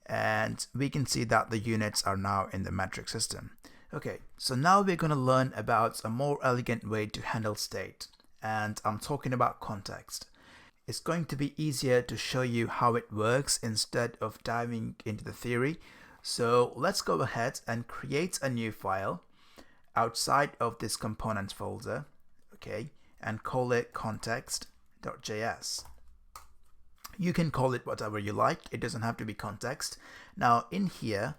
and we can see that the units are now in the metric system. Okay, so now we're going to learn about a more elegant way to handle state, and I'm talking about context. It's going to be easier to show you how it works instead of diving into the theory. So let's go ahead and create a new file outside of this components folder, okay, and call it context.js. You can call it whatever you like, it doesn't have to be context. Now in here,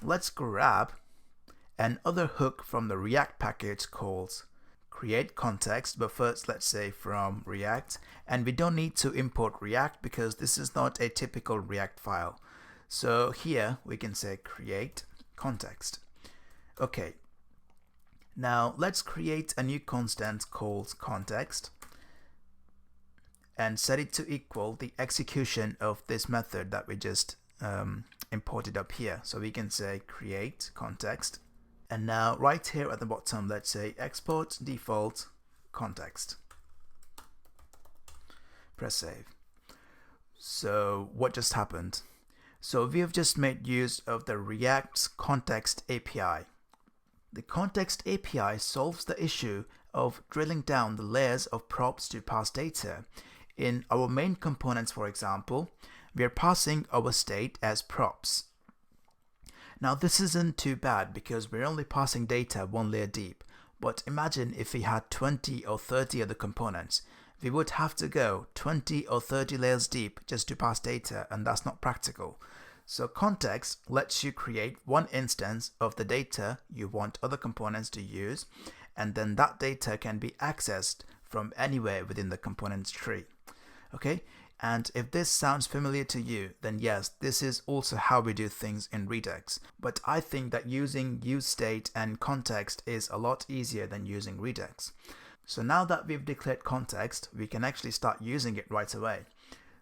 let's grab another hook from the React package called create context, but first let's say from React, and we don't need to import React because this is not a typical React file. So here we can say create context. Okay, now let's create a new constant called context and set it to equal the execution of this method that we just imported up here. So we can say create context, and now right here at the bottom, let's say export default context. Press save. So what just happened? So we have just made use of the React's context API. The context API solves the issue of drilling down the layers of props to pass data. In our main components, for example, we are passing our state as props. Now this isn't too bad because we're only passing data one layer deep, but imagine if we had 20 or 30 other components. We would have to go 20 or 30 layers deep just to pass data, and that's not practical. So context lets you create one instance of the data you want other components to use, and then that data can be accessed from anywhere within the components tree. Okay, and if this sounds familiar to you, then yes, this is also how we do things in Redux. But I think that using useState and context is a lot easier than using Redux. So now that we've declared context, we can actually start using it right away.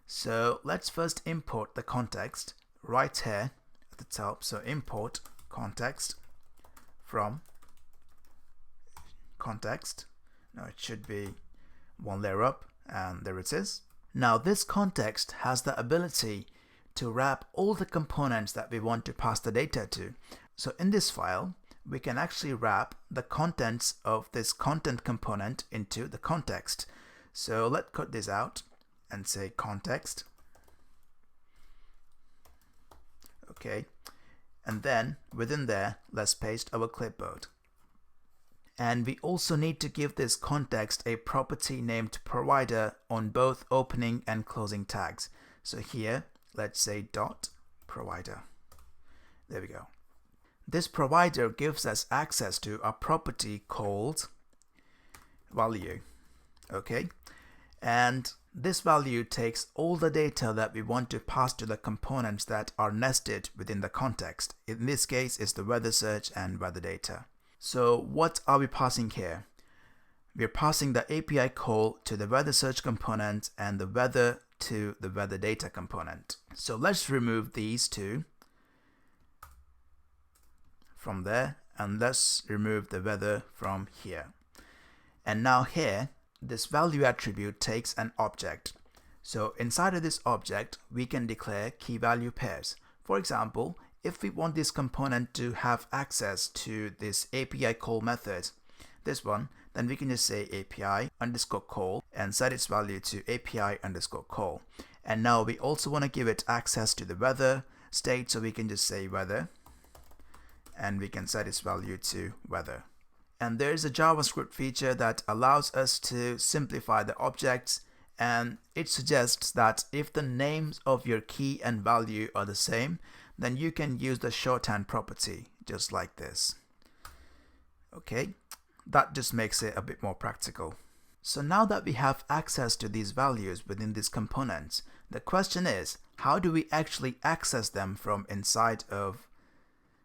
So let's first import the context right here at the top. So import context from context. Now it should be one layer up, and there it is. Now this context has the ability to wrap all the components that we want to pass the data to. So in this file, we can actually wrap the contents of this content component into the context. So let's cut this out and say context. Okay, and then within there, let's paste our clipboard. And we also need to give this context a property named provider on both opening and closing tags. So here, let's say dot provider. There we go. This provider gives us access to a property called value. Okay, and this value takes all the data that we want to pass to the components that are nested within the context. In this case, it's the weather search and weather data. So what are we passing here? We're passing the API call to the weather search component and the weather to the weather data component. So let's remove these two from there, and let's remove the weather from here. And now here, this value attribute takes an object. So inside of this object, we can declare key value pairs. For example, if we want this component to have access to this API call method, this one, then we can just say API underscore call and set its value to API underscore call. And now we also want to give it access to the weather state, so we can just say weather, and we can set its value to weather. And there's a JavaScript feature that allows us to simplify the objects, and it suggests that if the names of your key and value are the same, then you can use the shorthand property just like this. Okay, that just makes it a bit more practical. So now that we have access to these values within these components, the question is, how do we actually access them from inside of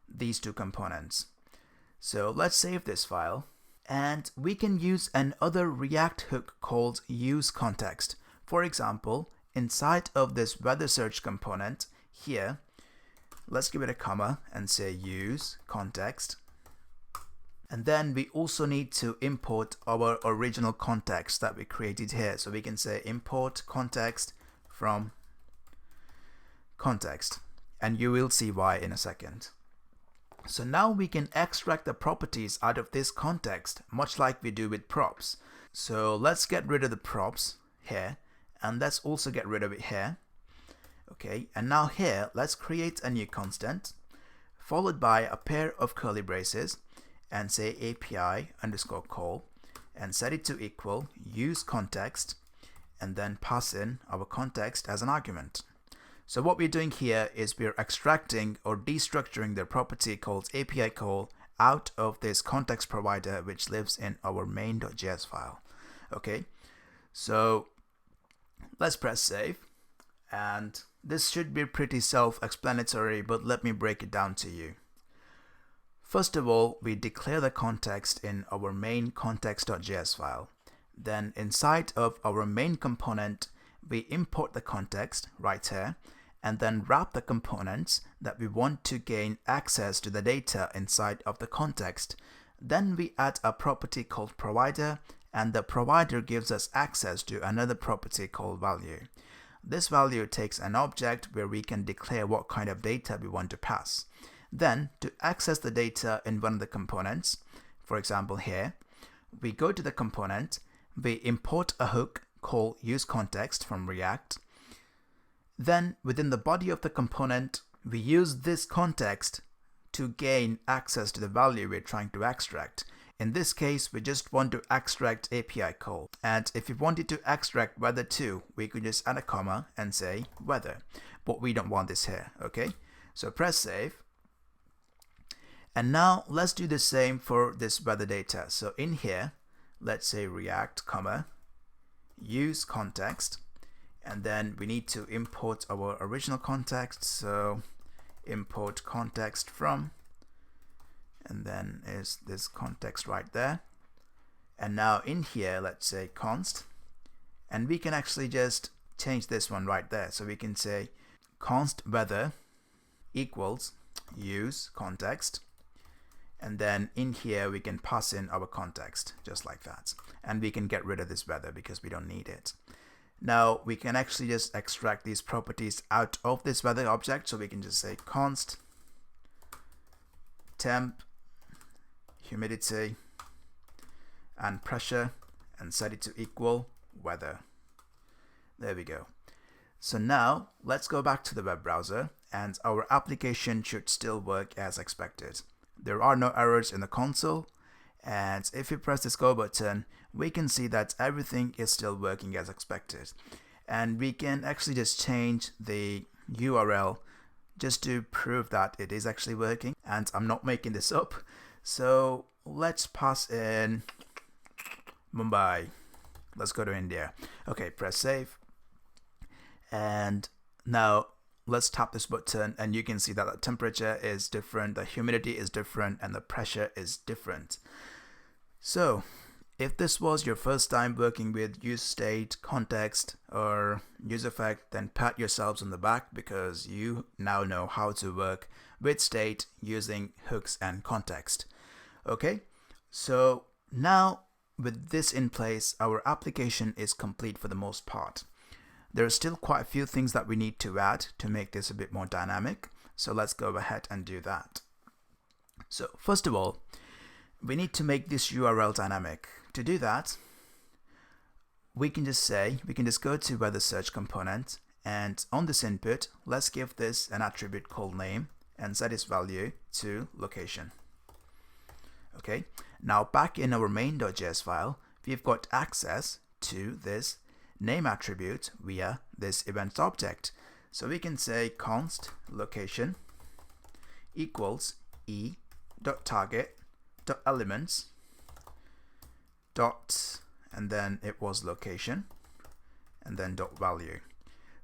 these two components? So let's save this file, and we can use another React hook called useContext. For example, inside of this weather search component here, let's give it a comma and say useContext. And then we also need to import our original context that we created here. So we can say import context from context, and you will see why in a second. So now we can extract the properties out of this context, much like we do with props. So let's get rid of the props here, and let's also get rid of it here. Okay, and now here, let's create a new constant, followed by a pair of curly braces, and say API underscore call, and set it to equal useContext, and then pass in our context as an argument. So what we're doing here is we're extracting or destructuring the property called API call out of this context provider, which lives in our main.js file. Okay, so let's press save, and this should be pretty self-explanatory, but let me break it down to you. First of all, we declare the context in our main context.js file. Then inside of our main component, we import the context right here, and then wrap the components that we want to gain access to the data inside of the context. Then we add a property called provider, and the provider gives us access to another property called value. This value takes an object where we can declare what kind of data we want to pass. Then, to access the data in one of the components, for example here, we go to the component, we import a hook called useContext from React, Then within the body of the component, we use this context to gain access to the value we're trying to extract. In this case, we just want to extract API call. And if we wanted to extract weather too, we could just add a comma and say weather. But we don't want this here, okay? So press save. And now let's do the same for this weather data. So in here, let's say React, comma, use context. And then we need to import our original context. So import context from, and then is this context right there. And now in here, let's say const, and we can actually just change this one right there. So we can say const weather equals use context. And then in here, we can pass in our context just like that. And we can get rid of this weather because we don't need it. Now we can actually just extract these properties out of this weather object. So we can just say const temp, humidity, and pressure, and set it to equal weather. There we go. So now let's go back to the web browser, and our application should still work as expected. There are no errors in the console, and if we press this go button, we can see that everything is still working as expected. And we can actually just change the URL just to prove that it is actually working, and I'm not making this up. So let's pass in Mumbai. Let's go to India. Okay, press save. And now let's tap this button, and you can see that the temperature is different, the humidity is different, and the pressure is different. So if this was your first time working with useState, context, or useEffect, then pat yourselves on the back because you now know how to work with state using hooks and context. Okay, so now with this in place, our application is complete for the most part. There are still quite a few things that we need to add to make this a bit more dynamic. So let's go ahead and do that. So first of all, we need to make this URL dynamic. To do that, we can just go to weather search component, and on this input, let's give this an attribute called name and set its value to location. Okay, now back in our main.js file, we've got access to this name attribute via this events object. So we can say const location equals e.target.elements dot, and then it was location, and then dot value.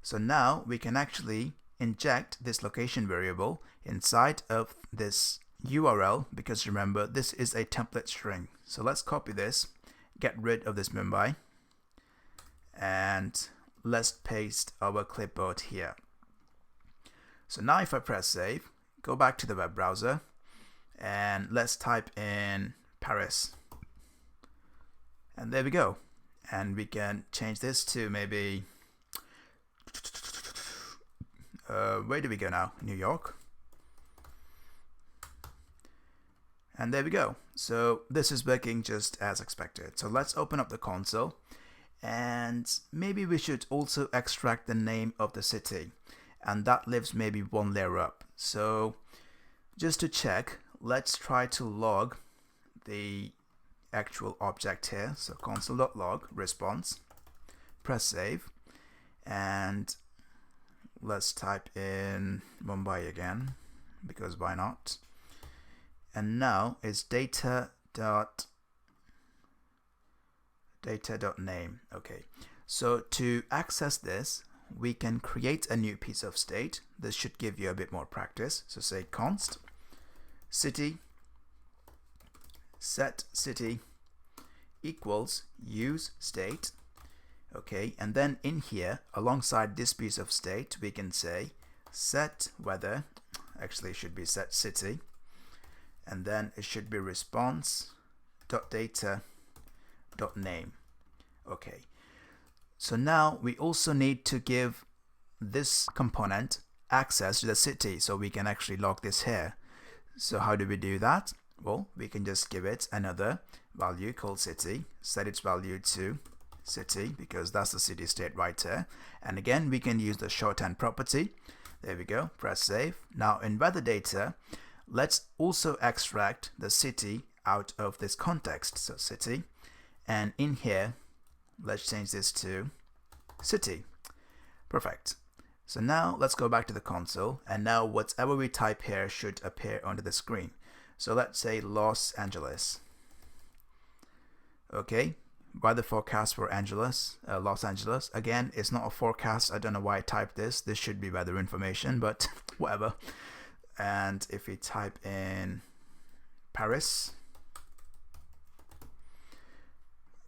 So now we can actually inject this location variable inside of this URL, because remember, this is a template string. So let's copy this, get rid of this Mumbai, and let's paste our clipboard here. So now if I press save, go back to the web browser, and let's type in Paris. And there we go. And we can change this to maybe, where do we go now? New York. And there we go. So this is working just as expected. So let's open up the console, and maybe we should also extract the name of the city, and that lives maybe one layer up. So just to check, let's try to log the actual object here. So console.log response, press save, and let's type in Mumbai again, because why not? And now it's data.name. Okay, so to access this, we can create a new piece of state. This should give you a bit more practice. So say const city set city equals use state. Okay, and then in here, alongside this piece of state, we can say set weather. Actually, it should be set city, and then it should be response.data.name. Okay, so now we also need to give this component access to the city, so we can actually log this here. So how do we do that? Well, we can just give it another value called city, set its value to city, because that's the city state right there. And again, we can use the shorthand property. There we go, press save. Now in weather data, let's also extract the city out of this context. So city, and in here, let's change this to city. Perfect. So now let's go back to the console, and now whatever we type here should appear onto the screen. So let's say Los Angeles. Okay, weather forecast for Los Angeles. Again, it's not a forecast. I don't know why I typed this. This should be weather information, but whatever. And if we type in Paris,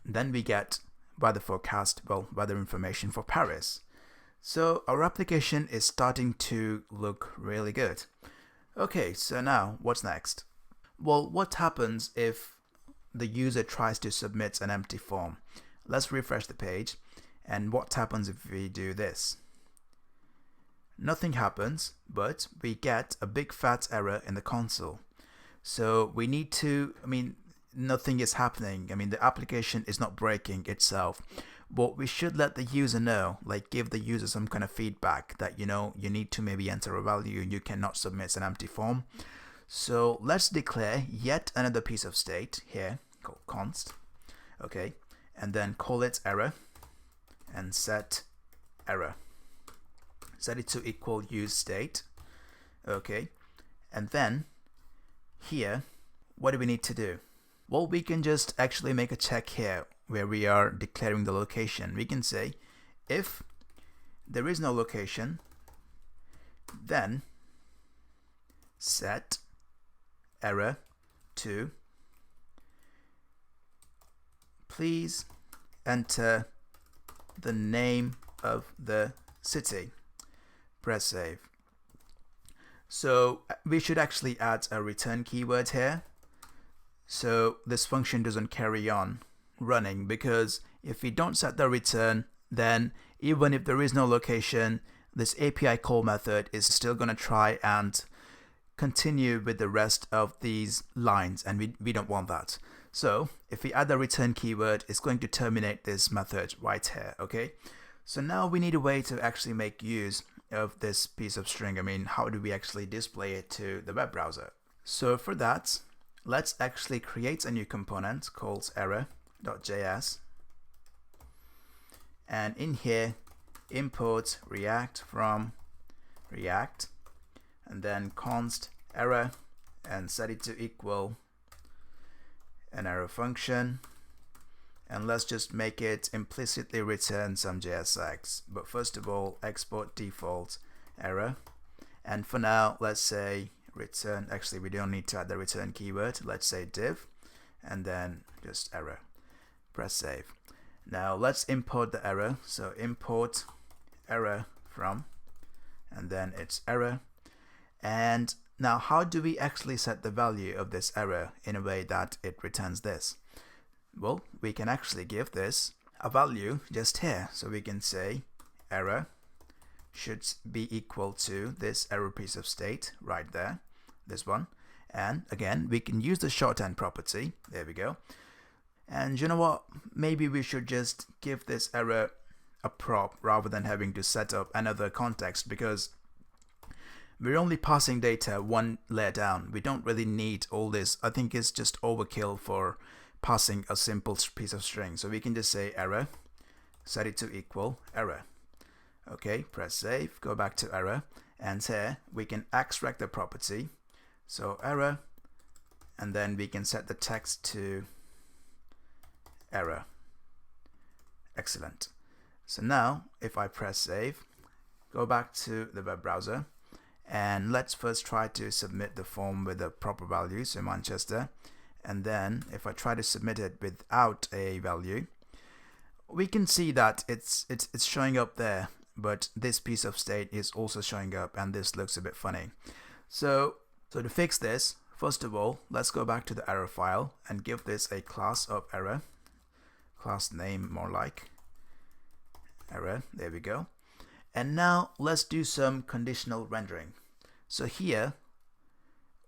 then we get weather forecast, well, weather information for Paris. So our application is starting to look really good. Okay, so now what's next? Well, what happens if the user tries to submit an empty form? Let's refresh the page. And what happens if we do this? Nothing happens, but we get a big fat error in the console. So we need to, nothing is happening. The application is not breaking itself. But we should let the user know, like give the user some kind of feedback that, you need to maybe enter a value, you cannot submit an empty form. So let's declare yet another piece of state here called const. Okay, and then call it error and set error. Set it to equal use state. Okay, and then here, what do we need to do? Well, we can just actually make a check here where we are declaring the location. We can say if there is no location, then set error to please enter the name of the city. Press save. So we should actually add a return keyword here, so this function doesn't carry on running, because if we don't set the return, then even if there is no location, this API call method is still going to try and continue with the rest of these lines, and we don't want that. So if we add the return keyword, it's going to terminate this method right here. Okay, so now we need a way to actually make use of this piece of string. How do we actually display it to the web browser? So for that, let's actually create a new component called error.js, and in here import React from React, and then const error and set it to equal an error function, and let's just make it implicitly return some JSX. But first of all, export default error, and for now let's say return, actually we don't need to add the return keyword, let's say div and then just error. Press save. Now let's import the error, so import error from, and then it's error. And now how do we actually set the value of this error in a way that it returns this? Well, we can actually give this a value just here, so we can say error should be equal to this error piece of state right there, this one. And again, we can use the shorthand property. There we go. And you know what? Maybe we should just give this error a prop rather than having to set up another context, because we're only passing data one layer down. We don't really need all this. I think it's just overkill for passing a simple piece of string. So we can just say error, set it to equal error. Okay, press save, go back to error, and here we can extract the property. So error, and then we can set the text to error. Excellent. So now if I press save, go back to the web browser, and let's first try to submit the form with the proper value, so Manchester. And then if I try to submit it without a value, we can see that it's showing up there, but this piece of state is also showing up, and this looks a bit funny. So to fix this, first of all, let's go back to the error file and give this a class of error, class name more like error. There we go. And now let's do some conditional rendering. So here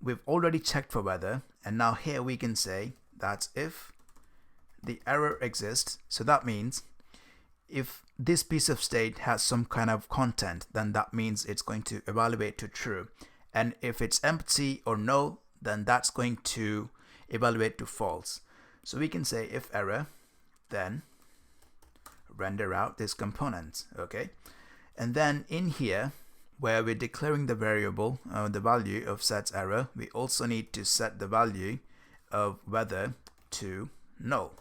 we've already checked for weather, and now here we can say that if the error exists, so that means if this piece of state has some kind of content, then that means it's going to evaluate to true. And if it's empty or null, then that's going to evaluate to false. So we can say if error, then render out this component, okay? And then in here, where we're declaring the variable, the value of set error, we also need to set the value of weather to null.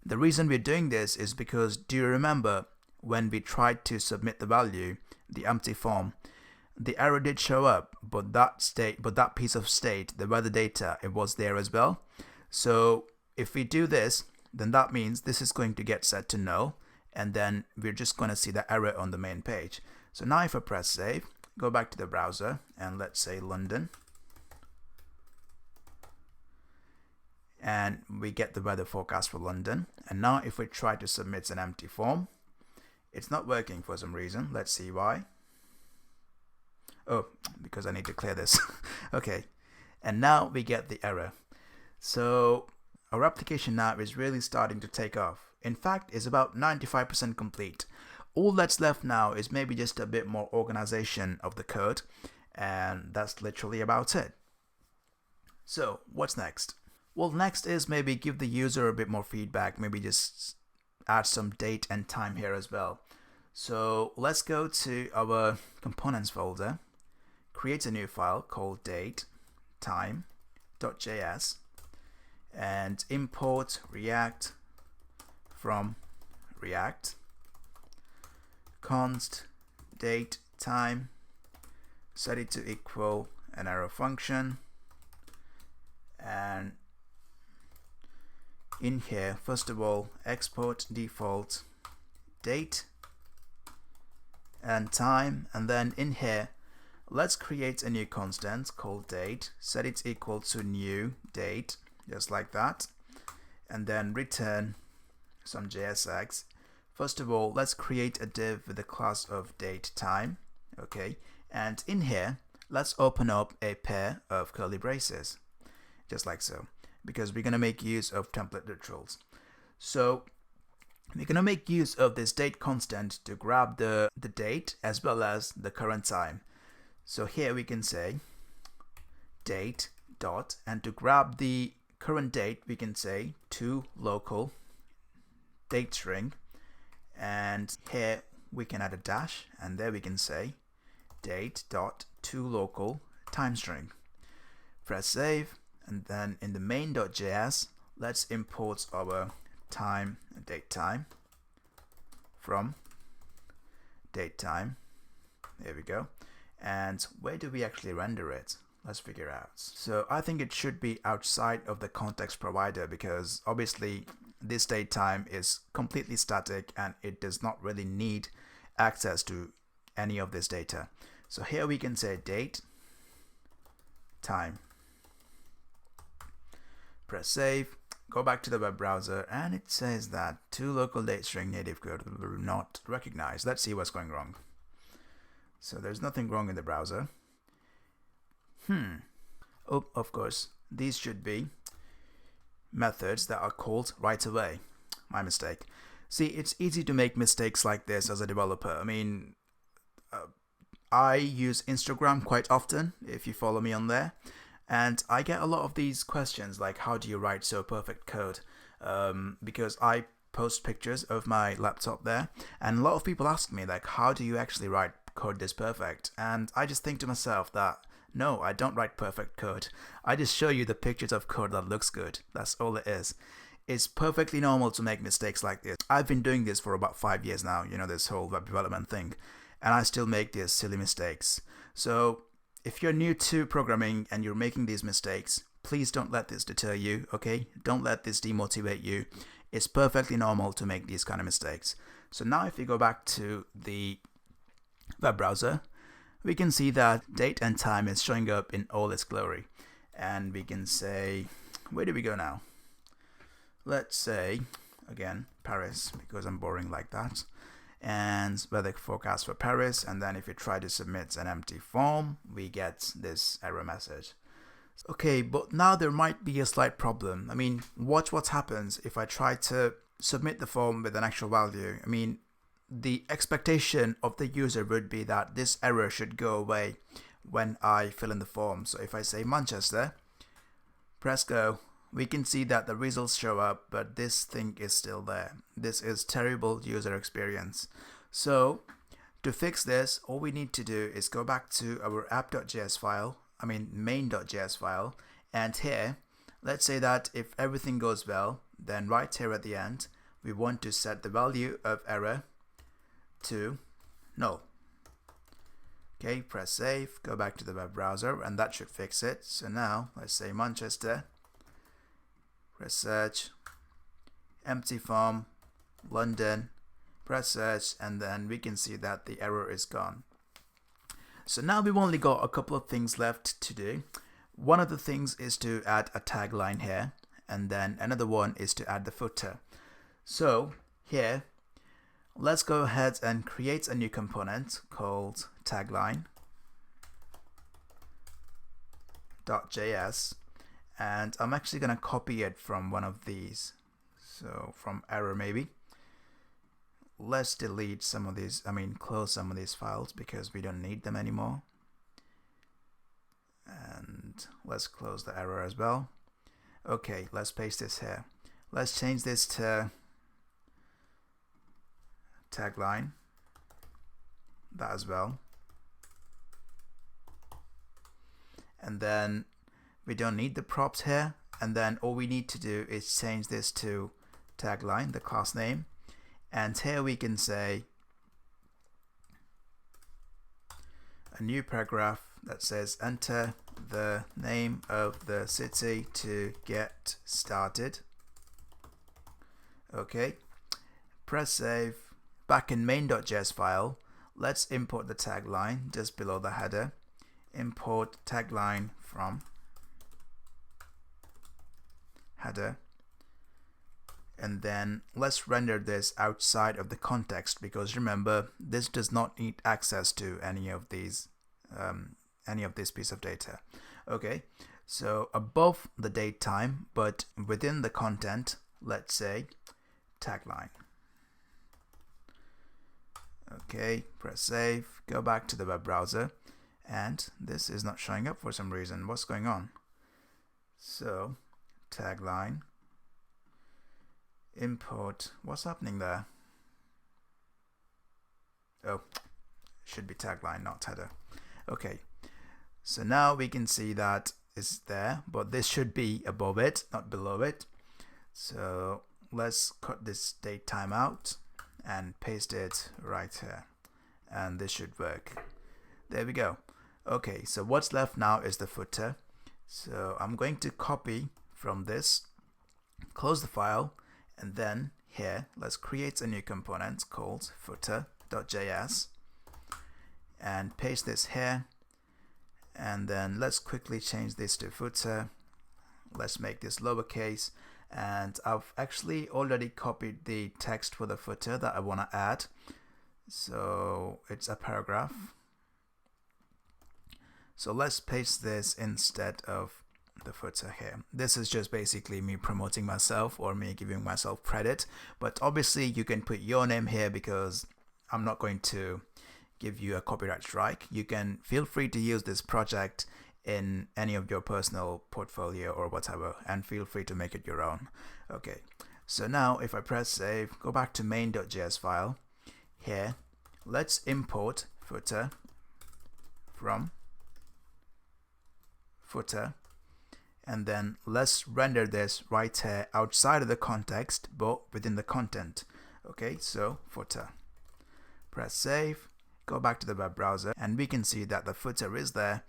The reason we're doing this is because, do you remember when we tried to submit the value, the empty form, the error did show up, but that piece of state, the weather data, it was there as well. So if we do this, then that means this is going to get set to null, and then we're just going to see the error on the main page. So now if I press save, go back to the browser, and let's say London, and we get the weather forecast for London. And now if we try to submit an empty form, it's not working for some reason. Let's see why. Oh, because I need to clear this. Okay, and now we get the error. So our application now is really starting to take off. In fact, it's about 95% complete. All that's left now is maybe just a bit more organization of the code, and that's literally about it. So what's next? Well, next is maybe give the user a bit more feedback, maybe just add some date and time here as well. So let's go to our components folder, create a new file called date-time.js, and import React from React, const date time, set it to equal an arrow function, and in here, first of all, export default date and time, and then in here, let's create a new constant called date, set it equal to new date, just like that, and then return some JSX. First of all, let's create a div with the class of date time, okay, and in here, let's open up a pair of curly braces, just like so, because we're going to make use of template literals. So we're going to make use of this date constant to grab the date as well as the current time. So here we can say date dot, and to grab the current date we can say to local date string, and here we can add a dash, and there we can say date dot to local time string. Press save. And then in the main.js, let's import our time and date time from date time. There we go. And where do we actually render it? Let's figure out. So I think it should be outside of the context provider, because obviously this date time is completely static and it does not really need access to any of this data. So here we can say date time. Press save, go back to the web browser, and it says that to local date string native code will not recognize. Let's see what's going wrong. So there's nothing wrong in the browser. Oh, of course, these should be methods that are called right away. My mistake. See, it's easy to make mistakes like this as a developer. I mean, I use Instagram quite often, if you follow me on there. And I get a lot of these questions like, how do you write so perfect code? Because I post pictures of my laptop there, and a lot of people ask me like, how do you actually write code this perfect? And I just think to myself that, no, I don't write perfect code. I just show you the pictures of code that looks good. That's all it is. It's perfectly normal to make mistakes like this. I've been doing this for about 5 years now, you know, this whole web development thing, and I still make these silly mistakes. So if you're new to programming and you're making these mistakes, please don't let this deter you, okay? Don't let this demotivate you. It's perfectly normal to make these kind of mistakes. So now if we go back to the web browser, we can see that date and time is showing up in all its glory. And we can say, where do we go now? Let's say, again, Paris, because I'm boring like that. And weather forecast for Paris, and then if you try to submit an empty form, we get this error message. Okay, but now there might be a slight problem. I mean, watch what happens if I try to submit the form with an actual value, I mean, the expectation of the user would be that this error should go away when I fill in the form. So if I say Manchester, press go, we can see that the results show up, but this thing is still there. This is terrible user experience. So to fix this, all we need to do is go back to our app.js file, I mean main.js file, and here, let's say that if everything goes well, then right here at the end, we want to set the value of error to null. Okay, press save, go back to the web browser, and that should fix it. So now, let's say Manchester, press search, empty form, London, press search, and then we can see that the error is gone. So now we've only got a couple of things left to do. One of the things is to add a tagline here, and then another one is to add the footer. So here, let's go ahead and create a new component called tagline.js, and I'm actually going to copy it from one of these. So from error maybe. Let's delete some of these, close some of these files because we don't need them anymore. And let's close the error as well. Okay, let's paste this here. Let's change this to tagline, that as well. And then we don't need the props here, and then all we need to do is change this to tagline, the class name, and here we can say a new paragraph that says enter the name of the city to get started. Okay, press save. Back in main.js file, let's import the tagline just below the header. Import tagline from header, and then let's render this outside of the context, because remember, this does not need access to any of this piece of data. Okay, so above the date time, but within the content, let's say tagline. Okay, press save, go back to the web browser, and this is not showing up for some reason. What's going on? So tagline, import, what's happening there? Oh, should be tagline, not header. Okay, so now we can see that it's there, but this should be above it, not below it. So let's cut this date time out and paste it right here, and this should work. There we go. Okay, so what's left now is the footer. So I'm going to copy from this, close the file, and then here let's create a new component called footer.js and paste this here, and then let's quickly change this to footer. Let's make this lowercase, and I've actually already copied the text for the footer that I want to add. So it's a paragraph. So let's paste this instead of the footer here. This is just basically me promoting myself or me giving myself credit, but obviously you can put your name here because I'm not going to give you a copyright strike. You can feel free to use this project in any of your personal portfolio or whatever, and feel free to make it your own. Okay, so now if I press save, go back to main.js file, here let's import footer from footer, and then let's render this right here outside of the context but within the content. Okay, so footer, press save, go back to the web browser, and we can see that the footer is there.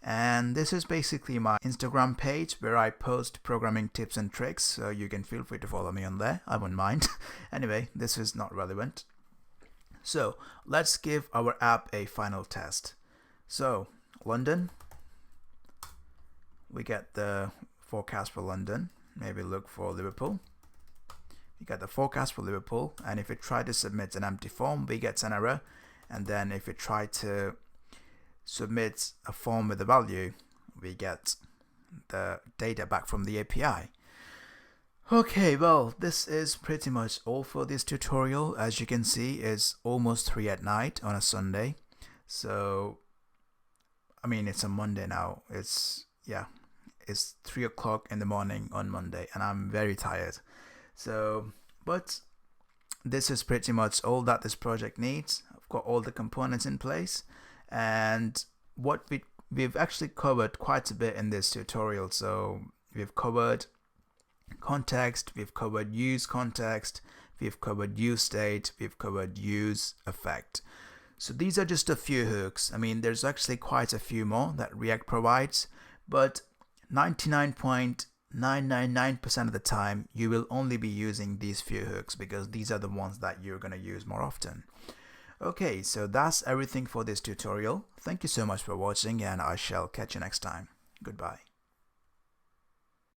And this is basically my Instagram page where I post programming tips and tricks, so you can feel free to follow me on there, I wouldn't mind. Anyway, this is not relevant. So let's give our app a final test. So London, we get the forecast for London. Maybe look for Liverpool. You get the forecast for Liverpool, and if we try to submit an empty form, we get an error. And then if we try to submit a form with a value, we get the data back from the API. Okay, well, this is pretty much all for this tutorial. As you can see, it's almost 3 at night on a Sunday. So, I mean, it's a Monday now. It's 3 o'clock in the morning on Monday, and I'm very tired. So, but this is pretty much all that this project needs. I've got all the components in place, and what we've actually covered quite a bit in this tutorial. So we've covered context, we've covered use context, we've covered use state, we've covered use effect. So these are just a few hooks. I mean, there's actually quite a few more that React provides, but 99.999% of the time you will only be using these few hooks because these are the ones that you're going to use more often. Okay, so that's everything for this tutorial. Thank you so much for watching, and I shall catch you next time. Goodbye.